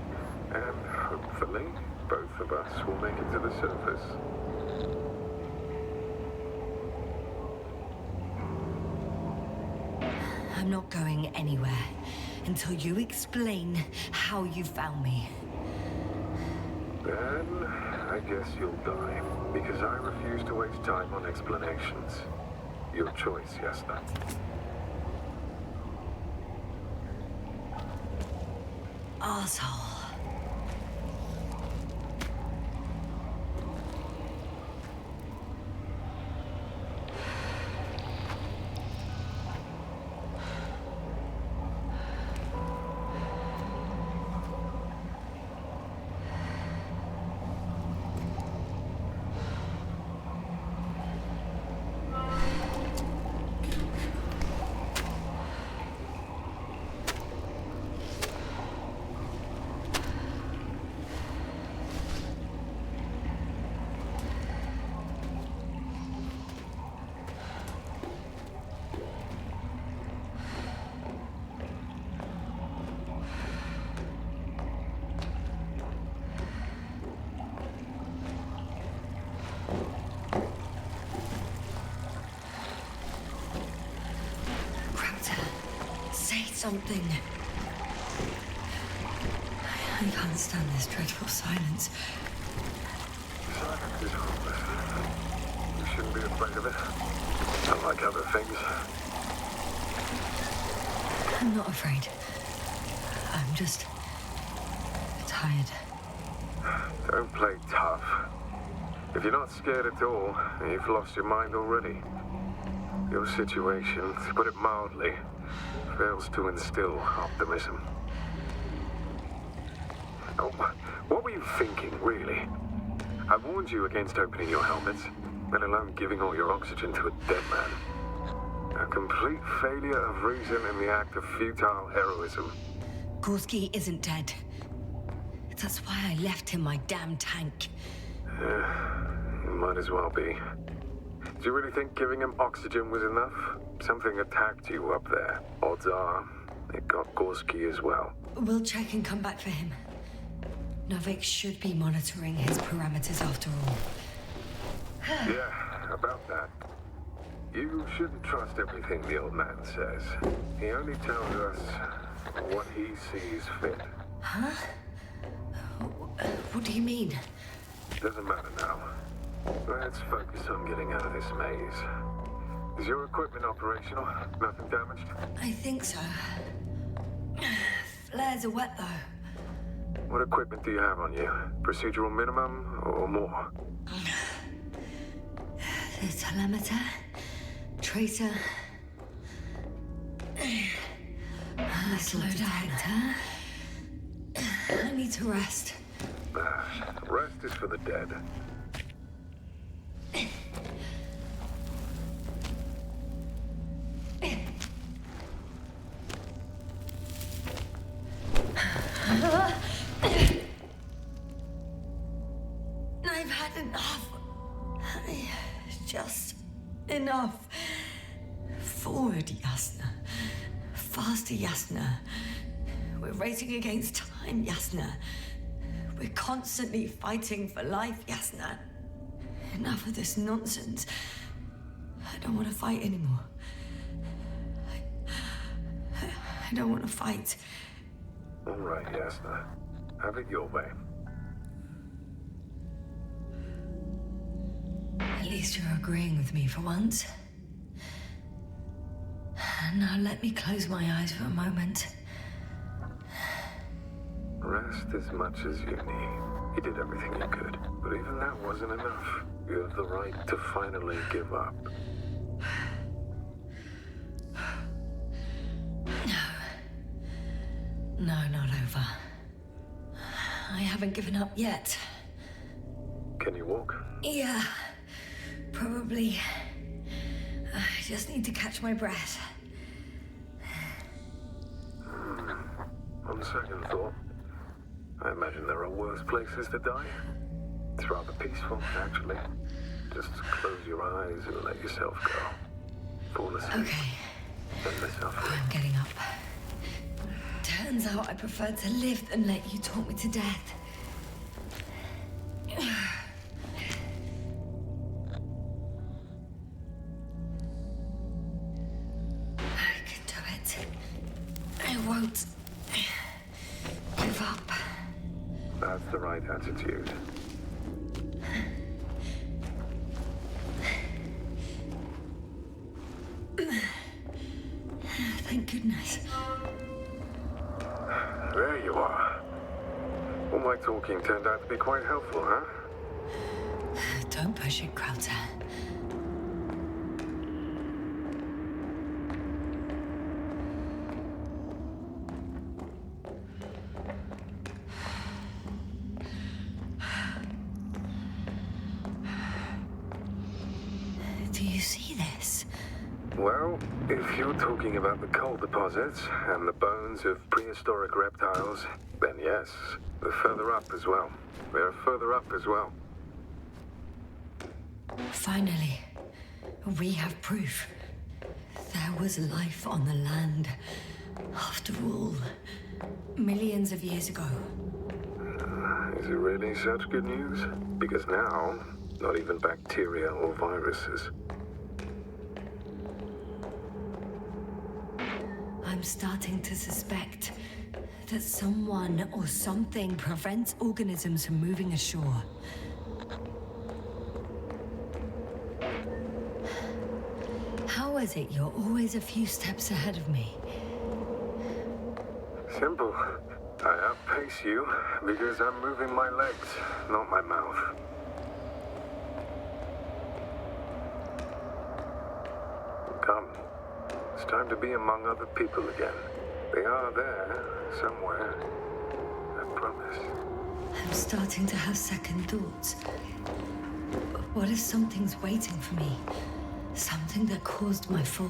And hopefully, both of us will make it to the surface. I'm not going anywhere until you explain how you found me. Then, I guess you'll die. Because I refuse to waste time on explanations. Your choice, Yasna. Arsehole. Something. I can't stand this dreadful silence. Silence is hopeless. You shouldn't be afraid of it. I'll like other things. I'm not afraid. I'm just tired. Don't play tough. If you're not scared at all, you've lost your mind already. Your situation, to put it mildly, fails to instill optimism. Oh, what were you thinking, really? I warned you against opening your helmets, let alone giving all your oxygen to a dead man. A complete failure of reason in the act of futile heroism. Gorski isn't dead. That's why I left him my damn tank. It might as well be. Do you really think giving him oxygen was enough? Something attacked you up there. Odds are, it got Gorski as well. We'll check and come back for him. Novik should be monitoring his parameters after all. Yeah, about that. You shouldn't trust everything the old man says. He only tells us what he sees fit. Huh? What do you mean? Doesn't matter now. Let's focus on getting out of this maze. Is your equipment operational? Nothing damaged? I think so. Flares are wet, though. What equipment do you have on you? Procedural minimum or more? The telemeter, tracer, slow detector. I need to rest. Rest is for the dead. I've had enough. Just enough. Forward, Yasna. Faster, Yasna. We're racing against time, Yasna. We're constantly fighting for life, Yasna. Enough of this nonsense. I don't want to fight anymore. I don't want to fight. All right, Yasna. Have it your way. At least you're agreeing with me for once. Now let me close my eyes for a moment. Rest as much as you need. You did everything you could, but even that wasn't enough. You have the right to finally give up. No, not over. I haven't given up yet. Can you walk? Yeah, probably. I just need to catch my breath. On second thought, I imagine there are worse places to die. It's rather peaceful, actually. Just close your eyes and let yourself go. Fall asleep. Okay, End the suffering. I'm getting up. Turns out I prefer to live than let you talk me to death. I can do it. I won't give up. That's the right attitude. Thank goodness. There you are. All my talking turned out to be quite helpful, huh? Don't push it, Krauter. Do you see this? Well, if you're talking about the coal deposits and the bones of prehistoric reptiles, then yes, they're further up as well. They're further up as well. Finally, we have proof. There was life on the land. After all, millions of years ago. Is it really such good news? Because now, not even bacteria or viruses. I'm starting to suspect that someone or something prevents organisms from moving ashore. How is it you're always a few steps ahead of me? Simple. I outpace you because I'm moving my legs, not my mouth. Come. It's time to be among other people again. They are there, somewhere. I promise. I'm starting to have second thoughts. What if something's waiting for me? Something that caused my fall?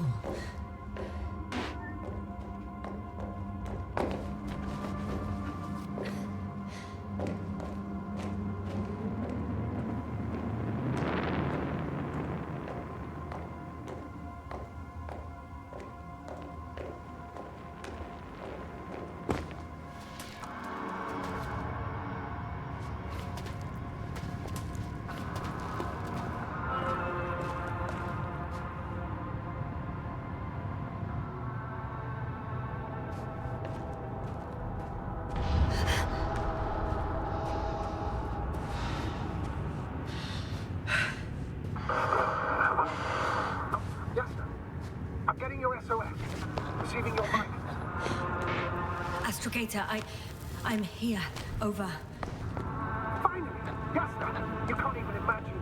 Receiving your mic. Astrogator, I'm here. Over. Finally! Yasna! You can't even imagine.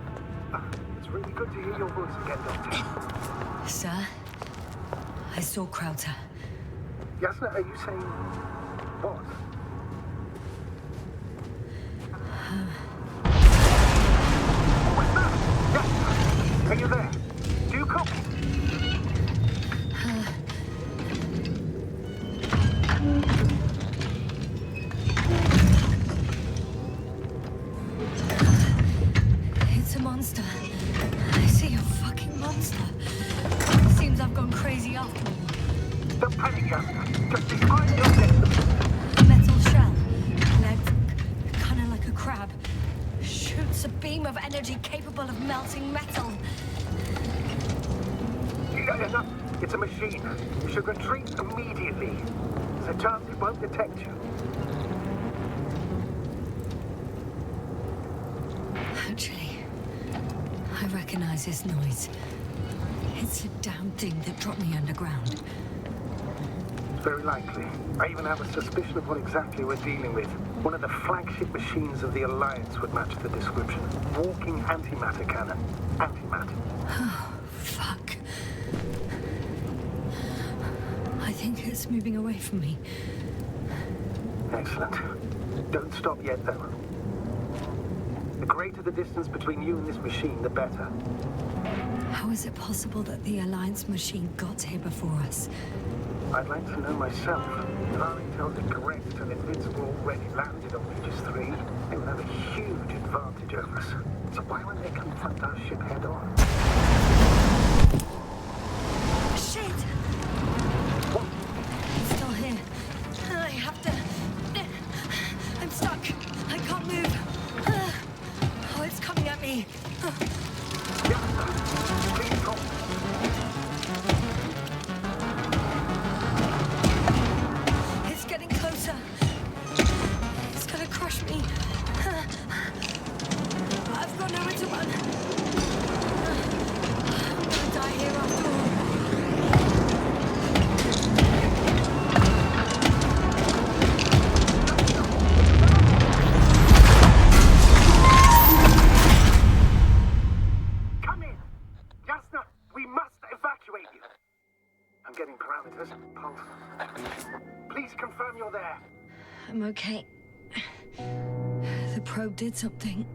It's really good to hear your voice again, Doctor. Sir? I saw Krauter. Yasna, are you saying... what? What's that? Yasna! Are you there? Do you copy? It's a monster. I see a fucking monster. Seems I've gone crazy after all. Don't panic, Yasna. Just describe your destiny. A metal shell. Legs kind of like a crab. Shoots a beam of energy capable of melting metal. No, it's a machine. You should retreat immediately. There's a chance it won't detect you. Actually, I recognize this noise. It's the damn thing that dropped me underground. Very likely. I even have a suspicion of what exactly we're dealing with. One of the flagship machines of the Alliance would match the description. Walking antimatter cannon. Antimatter. Oh, fuck. I think it's moving away from me. Excellent. Don't stop yet, though. The greater the distance between you and this machine, the better. How is it possible that the Alliance machine got here before us? I'd like to know myself. If our intel's incorrect and Invincible already landed on Regis 3, they would have a huge advantage over us. So why won't they confront our ship head on? Shit! What? It's still here. I have to... I'm stuck. I can't move. Oh, it's coming at me. Yes, please talk. It's getting closer. It's gonna crush me. I've got nowhere to run. I'm gonna die here after all. Come in! Yasna, we must evacuate you. I'm getting parameters. Pulse. Please confirm you're there. I'm okay. The probe did something.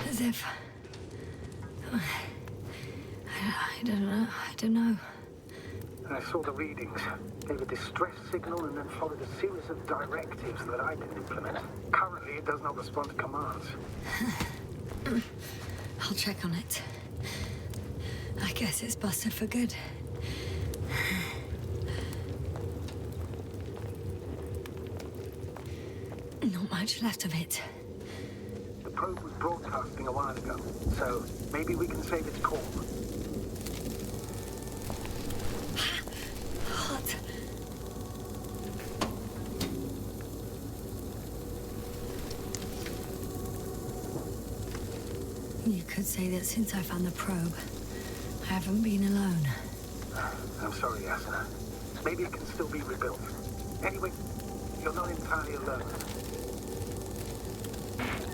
As if... I don't know. I saw the readings, gave a distress signal, and then followed a series of directives that I didn't implement. Currently, it does not respond to commands. I'll check on it. I guess it's busted for good. Not much left of it. The probe was broadcasting a while ago, so maybe we can save its call. Hot. You could say that since I found the probe, I haven't been alone. I'm sorry, Asuna. Maybe it can still be rebuilt. Anyway, you're not entirely alone.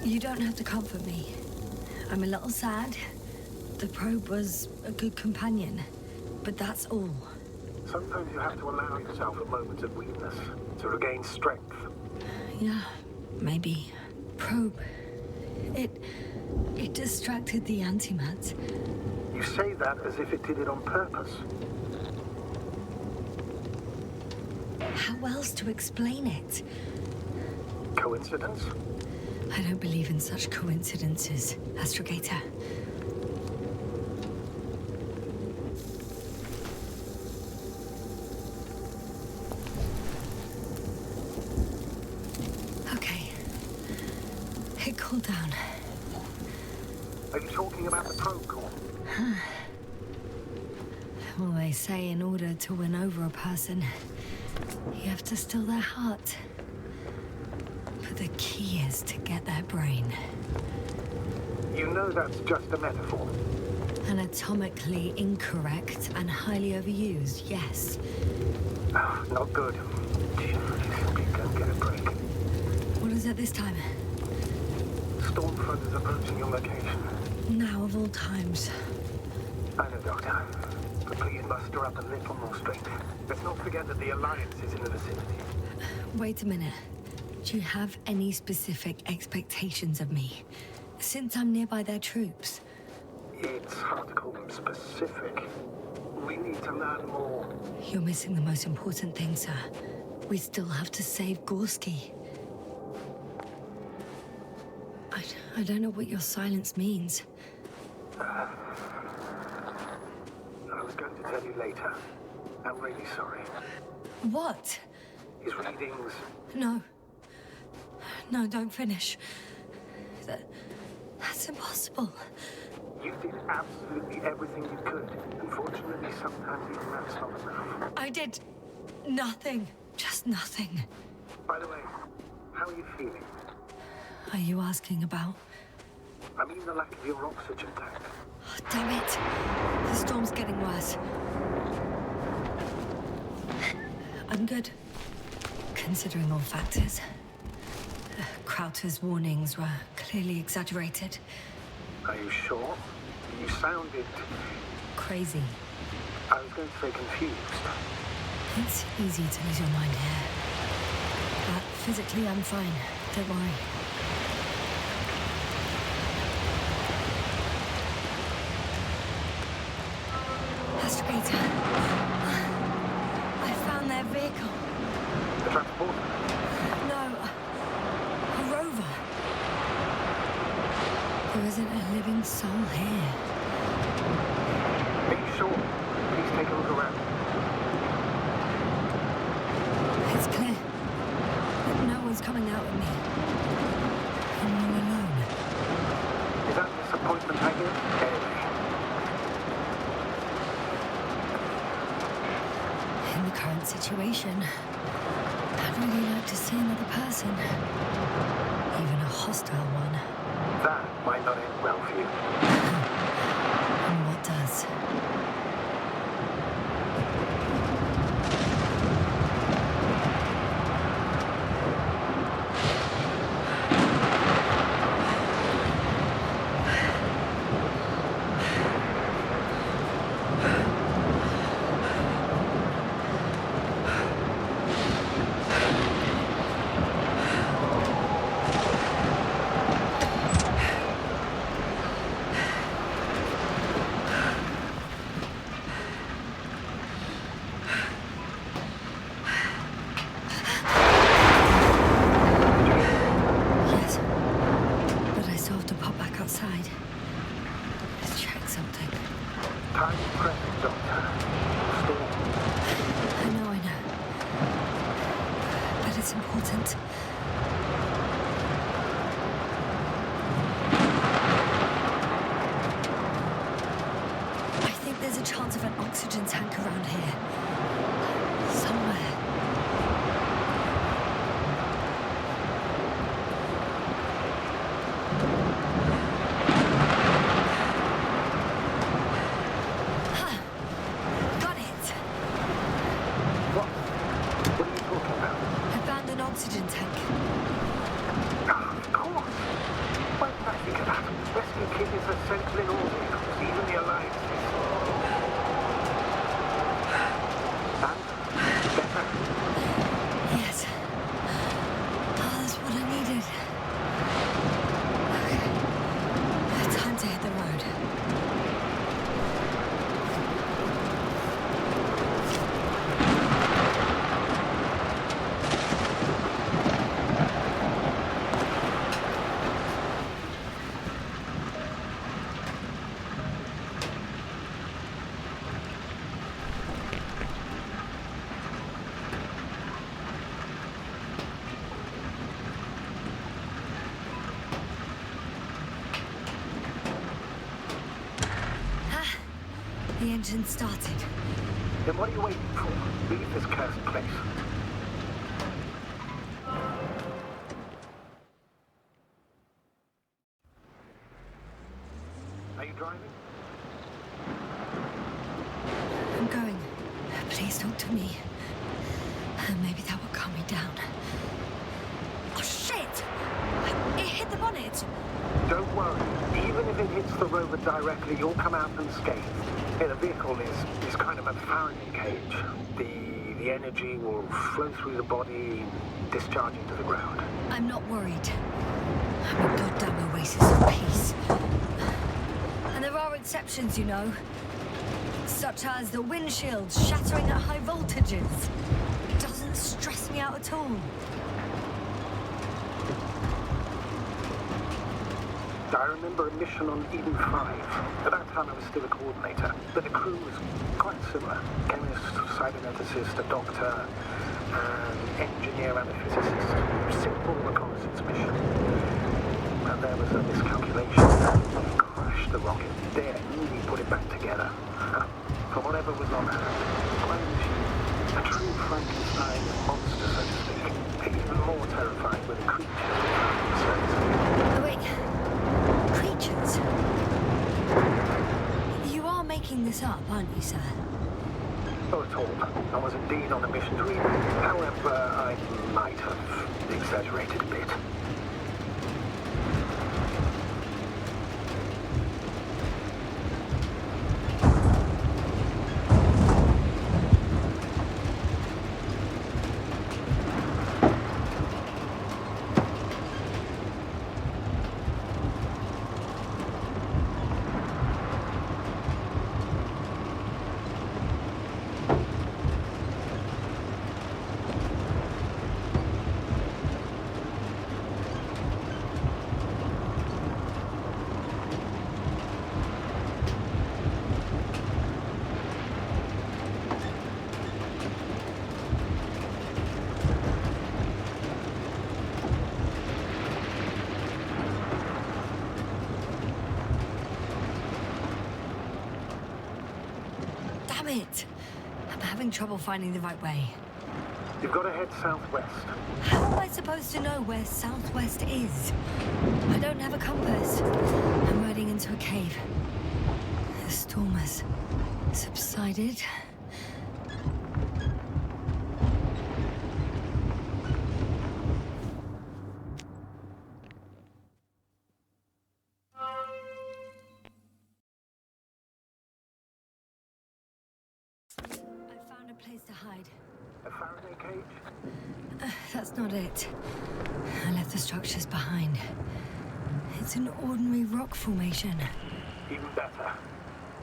You don't have to comfort me. I'm a little sad. The probe was a good companion, but that's all. Sometimes you have to allow yourself a moment of weakness to regain strength. Yeah, maybe. Probe. It distracted the antimats. You say that as if it did it on purpose. How else to explain it? Coincidence? I don't believe in such coincidences, Astrogator. Okay. It cooled down. Are you talking about the probe core? Well, they say in order to win over a person, you have to steal their heart. But the key is to get their brain. You know that's just a metaphor. Anatomically incorrect and highly overused, yes. Oh, not good. You simply can't get a break. What is it this time? Stormfront is approaching your location. Now of all times. I know, Doctor. But please muster up a little more strength. Let's not forget that the Alliance is in the vicinity. Wait a minute. Do you have any specific expectations of me? Since I'm nearby their troops. It's hard to call them specific. We need to learn more. You're missing the most important thing, sir. We still have to save Gorski. I don't know what your silence means. I was going to tell you later. I'm really sorry. What? His readings... No. No, don't finish. That's impossible. You did absolutely everything you could. Unfortunately, sometimes even that's not enough. I did nothing. Just nothing. By the way, how are you feeling? Are you asking about? I mean the lack of your oxygen tank. Oh, damn it. The storm's getting worse. I'm good. Considering all factors. Crowther's warnings were clearly exaggerated. Are you sure? You sounded... Crazy. I was going to say confused. It's easy to lose your mind here. But physically, I'm fine. Don't worry. Astrogator. I found their vehicle. The transporter? No. A rover. There isn't a living soul here. Are you sure? Please take a look around. It's clear. But no one's coming out with me. I'm all alone. Is that disappointment, I guess? Anyway. In the current situation, I'd really like to see another person. Even a hostile one. That might not end well for you. And what does? Yes. But I still have to pop back outside. Let's check something. Time pressing, Doctor. Storm. I know. But it's important. I think there's a chance of an oxygen tank around here. Somewhere. Think of that. Rescue kit is essential in all vehicles, even the Alliance's. And better. Yes. Oh, that's what I needed. Okay. Time to hit the road. The engine started. Then what are you waiting for? Leave this cursed place. Are you driving? I'm going. Please talk to me. Maybe that will calm me down. Oh, shit! It hit the bonnet! Don't worry. Even if it hits the rover directly, you'll come out unscathed. The vehicle is kind of a Faraday cage. The energy will flow through the body, discharge into the ground. I'm not worried. I'm a goddamn oasis of peace. And there are exceptions, you know. Such as the windshields shattering at high voltages. It doesn't stress me out at all. I remember a mission on Eden 5. At that time I was still a coordinator, but the crew was quite similar. Chemist, cyberneticist, a doctor, an engineer and a physicist. Simple reconnaissance mission. And there was a miscalculation. We crashed the rocket. Then we put it back together. From whatever was on her. A true Frankenstein monster, so to speak. Even more terrifying were the creatures we found in space. Oh, wait. Creatures? You are making this up, aren't you, sir? Not at all. I was indeed on a mission to Eden. However, I might have exaggerated a bit. It. I'm having trouble finding the right way. You've got to head southwest. How am I supposed to know where southwest is? I don't have a compass. I'm riding into a cave. The storm has subsided. Place to hide. A Faraday cage? That's not it. I left the structures behind. It's an ordinary rock formation. Even better.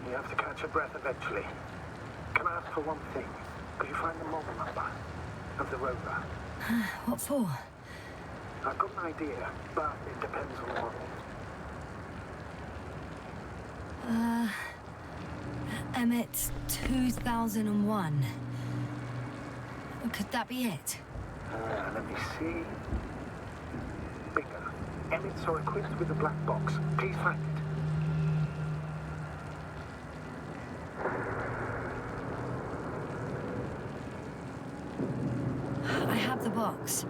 You have to catch your breath eventually. Can I ask for one thing? Could you find the model number of the rover? What for? I've got an idea, but it depends on the model. Emmett 2001. Could that be it? Let me see. Bingo. Emmets are equipped with a black box. Please find it. I have the box,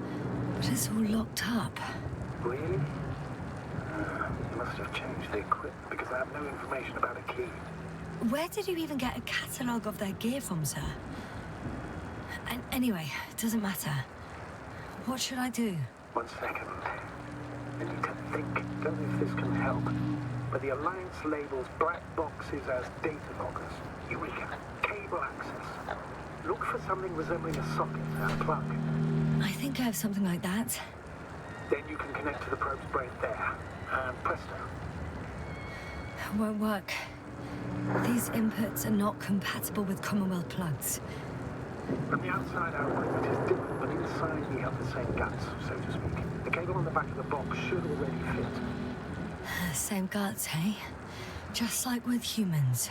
but it's all locked up. Really? You must have changed the equipment because I have no information about a key. Where did you even get a catalogue of their gear from, sir? And anyway, it doesn't matter. What should I do? 1 second. I need to think. Don't know if this can help. But the Alliance labels black boxes as data loggers. Eureka. Cable access. Look for something resembling a socket and a plug. I think I have something like that. Then you can connect to the probe's brain there. And presto. Won't work. These inputs are not compatible with Commonwealth plugs. From the outside, our equipment is different, but inside we have the same guts, so to speak. The cable on the back of the box should already fit. Same guts, eh? Just like with humans.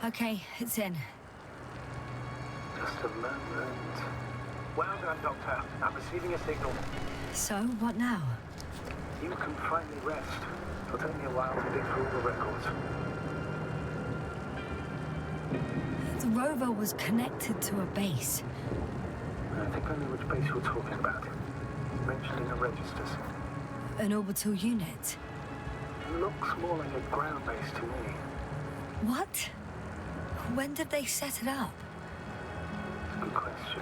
Okay, it's in. Just a moment. Well done, Doctor. I'm receiving a signal. So, what now? You can finally rest. It'll take me a while to dig through all the records. The rover was connected to a base. I think I know which base you're talking about. Mentioned in the registers. An orbital unit. Looks more like a ground base to me. What? When did they set it up? Good question.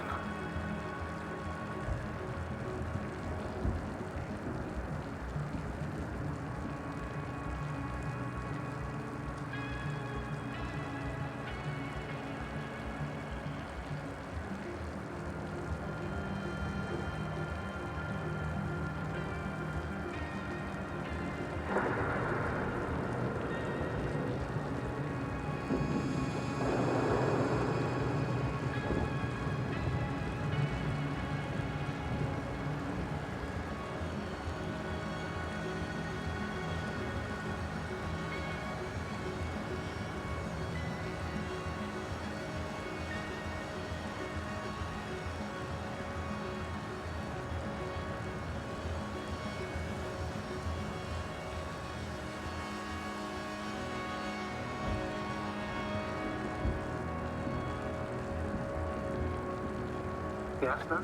Yes, no?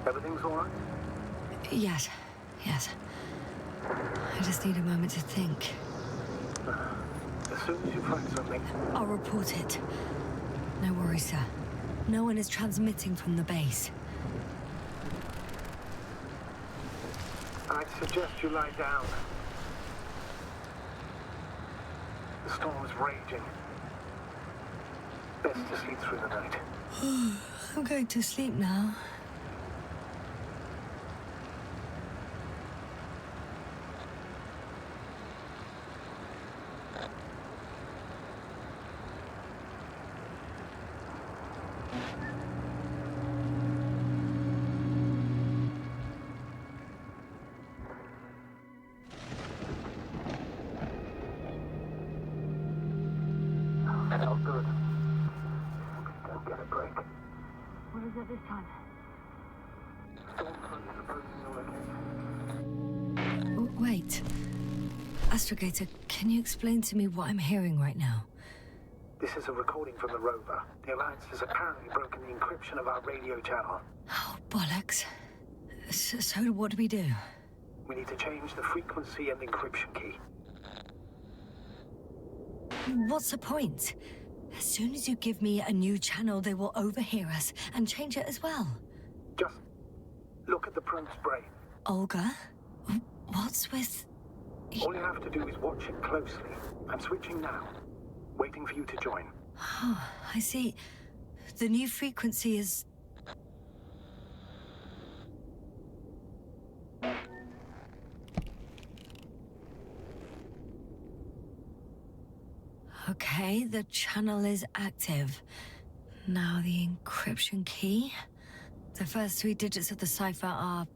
Everything's all right? Yes. I just need a moment to think. As soon as you find something, I'll report it. No worries, sir. No one is transmitting from the base. I'd suggest you lie down. The storm's raging. Best to sleep through the night. I'm going to sleep now. Felt good. Don't get a break. What is it this time? Storm front is approaching your location. Wait. Astrogator, can you explain to me what I'm hearing right now? This is a recording from the rover. The Alliance has apparently broken the encryption of our radio channel. Oh, bollocks. So what do we do? We need to change the frequency and encryption key. What's the point? As soon as you give me a new channel, they will overhear us and change it as well. Just look at the probe's brain. Olga? What's with... All you have to do is watch it closely. I'm switching now. Waiting for you to join. Oh, I see. The new frequency is... Okay, the channel is active. Now the encryption key. The first 3 digits of the cipher are...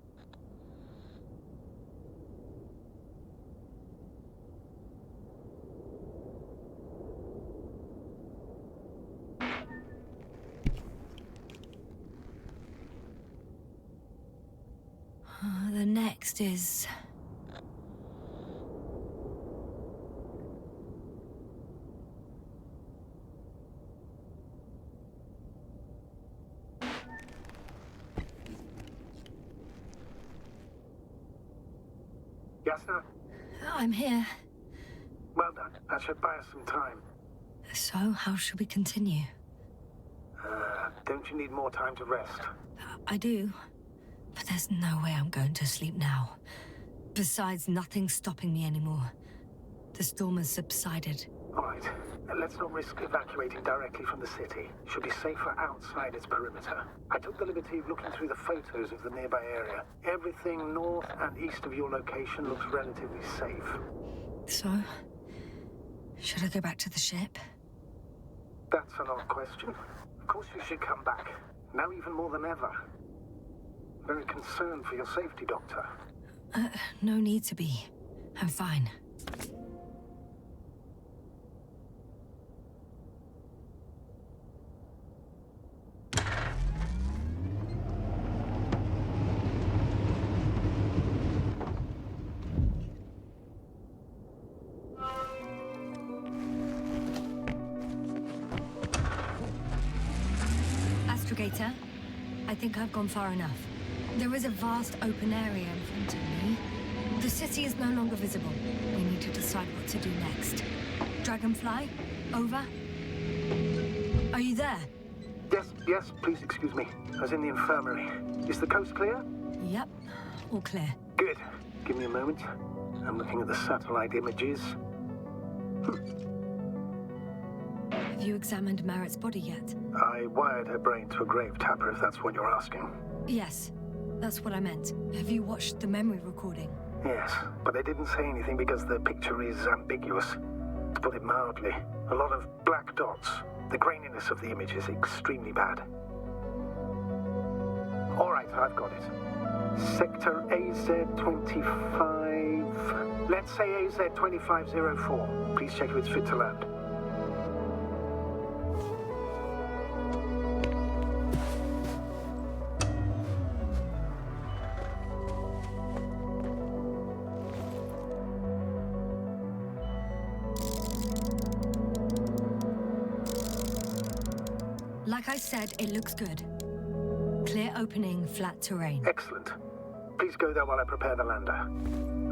The next is... Yasna? I'm here. Well done. That should buy us some time. So, how should we continue? Don't you need more time to rest? I do. But there's no way I'm going to sleep now. Besides, nothing's stopping me anymore. The storm has subsided. All right. Let's not risk evacuating directly from the city. Should be safer outside its perimeter. I took the liberty of looking through the photos of the nearby area. Everything north and east of your location looks relatively safe. So, should I go back to the ship? That's an odd question. Of course you should come back. Now even more than ever. Very concerned for your safety, Doctor. No need to be. I'm fine. Astrogator, I think I've gone far enough. There is a vast open area in front of me. The city is no longer visible. We need to decide what to do next. Dragonfly, over. Are you there? Yes, please excuse me. I was in the infirmary. Is the coast clear? Yep, all clear. Good. Give me a moment. I'm looking at the satellite images. Have you examined Merritt's body yet? I wired her brain to a grave tapper, if that's what you're asking. Yes, that's what I meant. Have you watched the memory recording? Yes, but they didn't say anything because the picture is ambiguous. To put it mildly, a lot of black dots. The graininess of the image is extremely bad. All right, I've got it. Sector AZ-25... Let's say AZ-2504. Please check if it's fit to land. Like I said, it looks good. Clear opening, flat terrain. Excellent. Please go there while I prepare the lander.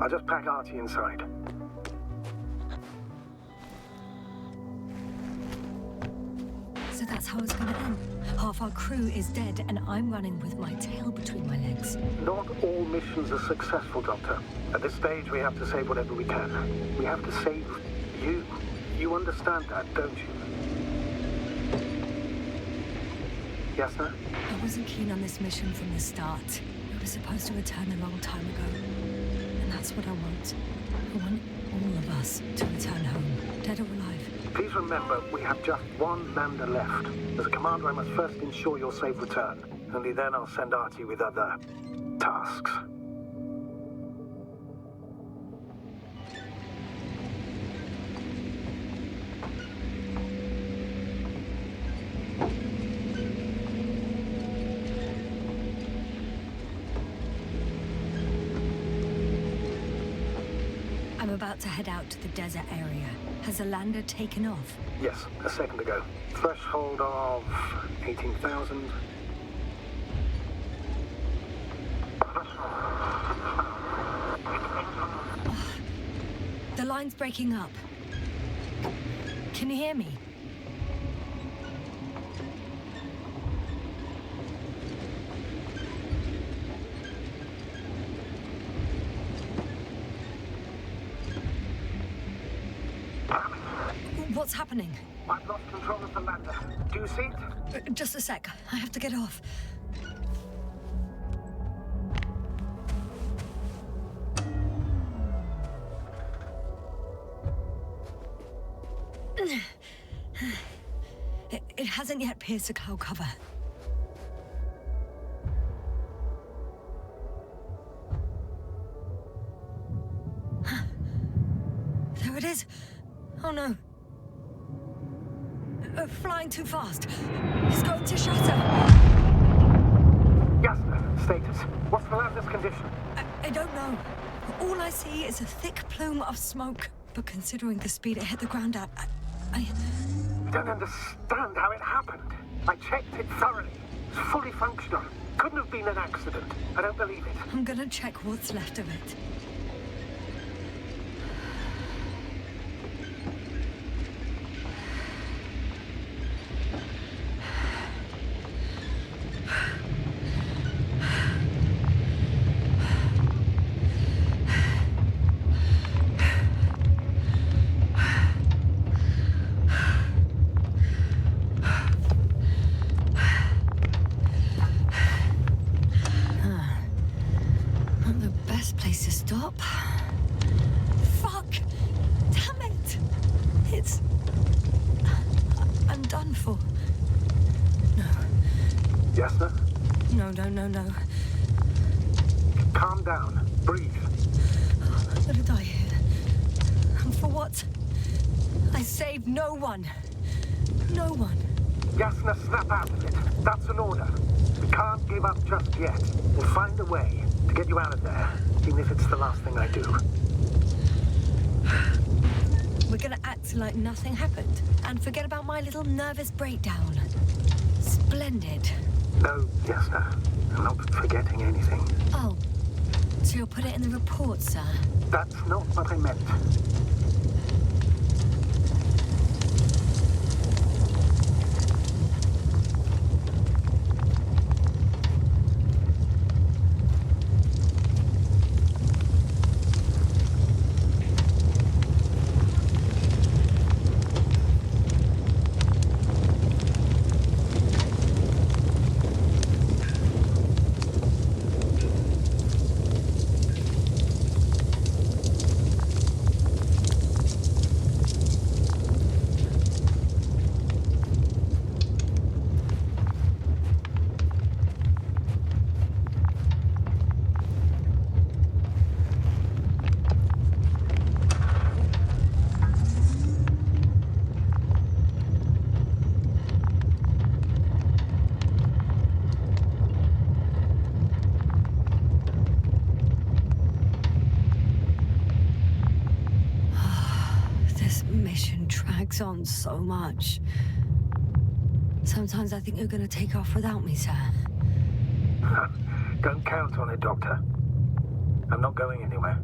I'll just pack Artie inside. So that's how it's gonna end. Half our crew is dead, and I'm running with my tail between my legs. Not all missions are successful, Doctor. At this stage, we have to save whatever we can. We have to save you. You understand that, don't you? Yasna? I wasn't keen on this mission from the start. We were supposed to return a long time ago. And that's what I want. I want all of us to return home, dead or alive. Please remember, we have just one lander left. As a commander, I must first ensure your safe return. Only then I'll send Artie with other tasks. I'm about to head out to the desert area. Has the lander taken off? Yes, a second ago. Threshold of 18,000. The line's breaking up. Can you hear me? What's happening? I've lost control of the lander. Do you see it? Just a sec. I have to get off. It hasn't yet pierced the cloud cover. There it is. Oh no. Flying too fast. It's going to shatter. Yasna, status. What's the lander's condition? I don't know. All I see is a thick plume of smoke. But considering the speed it hit the ground at, I don't understand how it happened. I checked it thoroughly. It's fully functional. Couldn't have been an accident. I don't believe it. I'm gonna check what's left of it. no. Calm down. Breathe. I'm gonna die here. And for what? I saved no one. No one. Yasna, snap out of it. That's an order. We can't give up just yet. We'll find a way to get you out of there, even if it's the last thing I do. We're gonna act like nothing happened and forget about my little nervous breakdown. Splendid. No, Yasna. I'm not forgetting anything. Oh, so you'll put it in the report, sir? That's not what I meant. This mission drags on so much. Sometimes I think you're gonna take off without me, sir. Don't count on it, Doctor. I'm not going anywhere.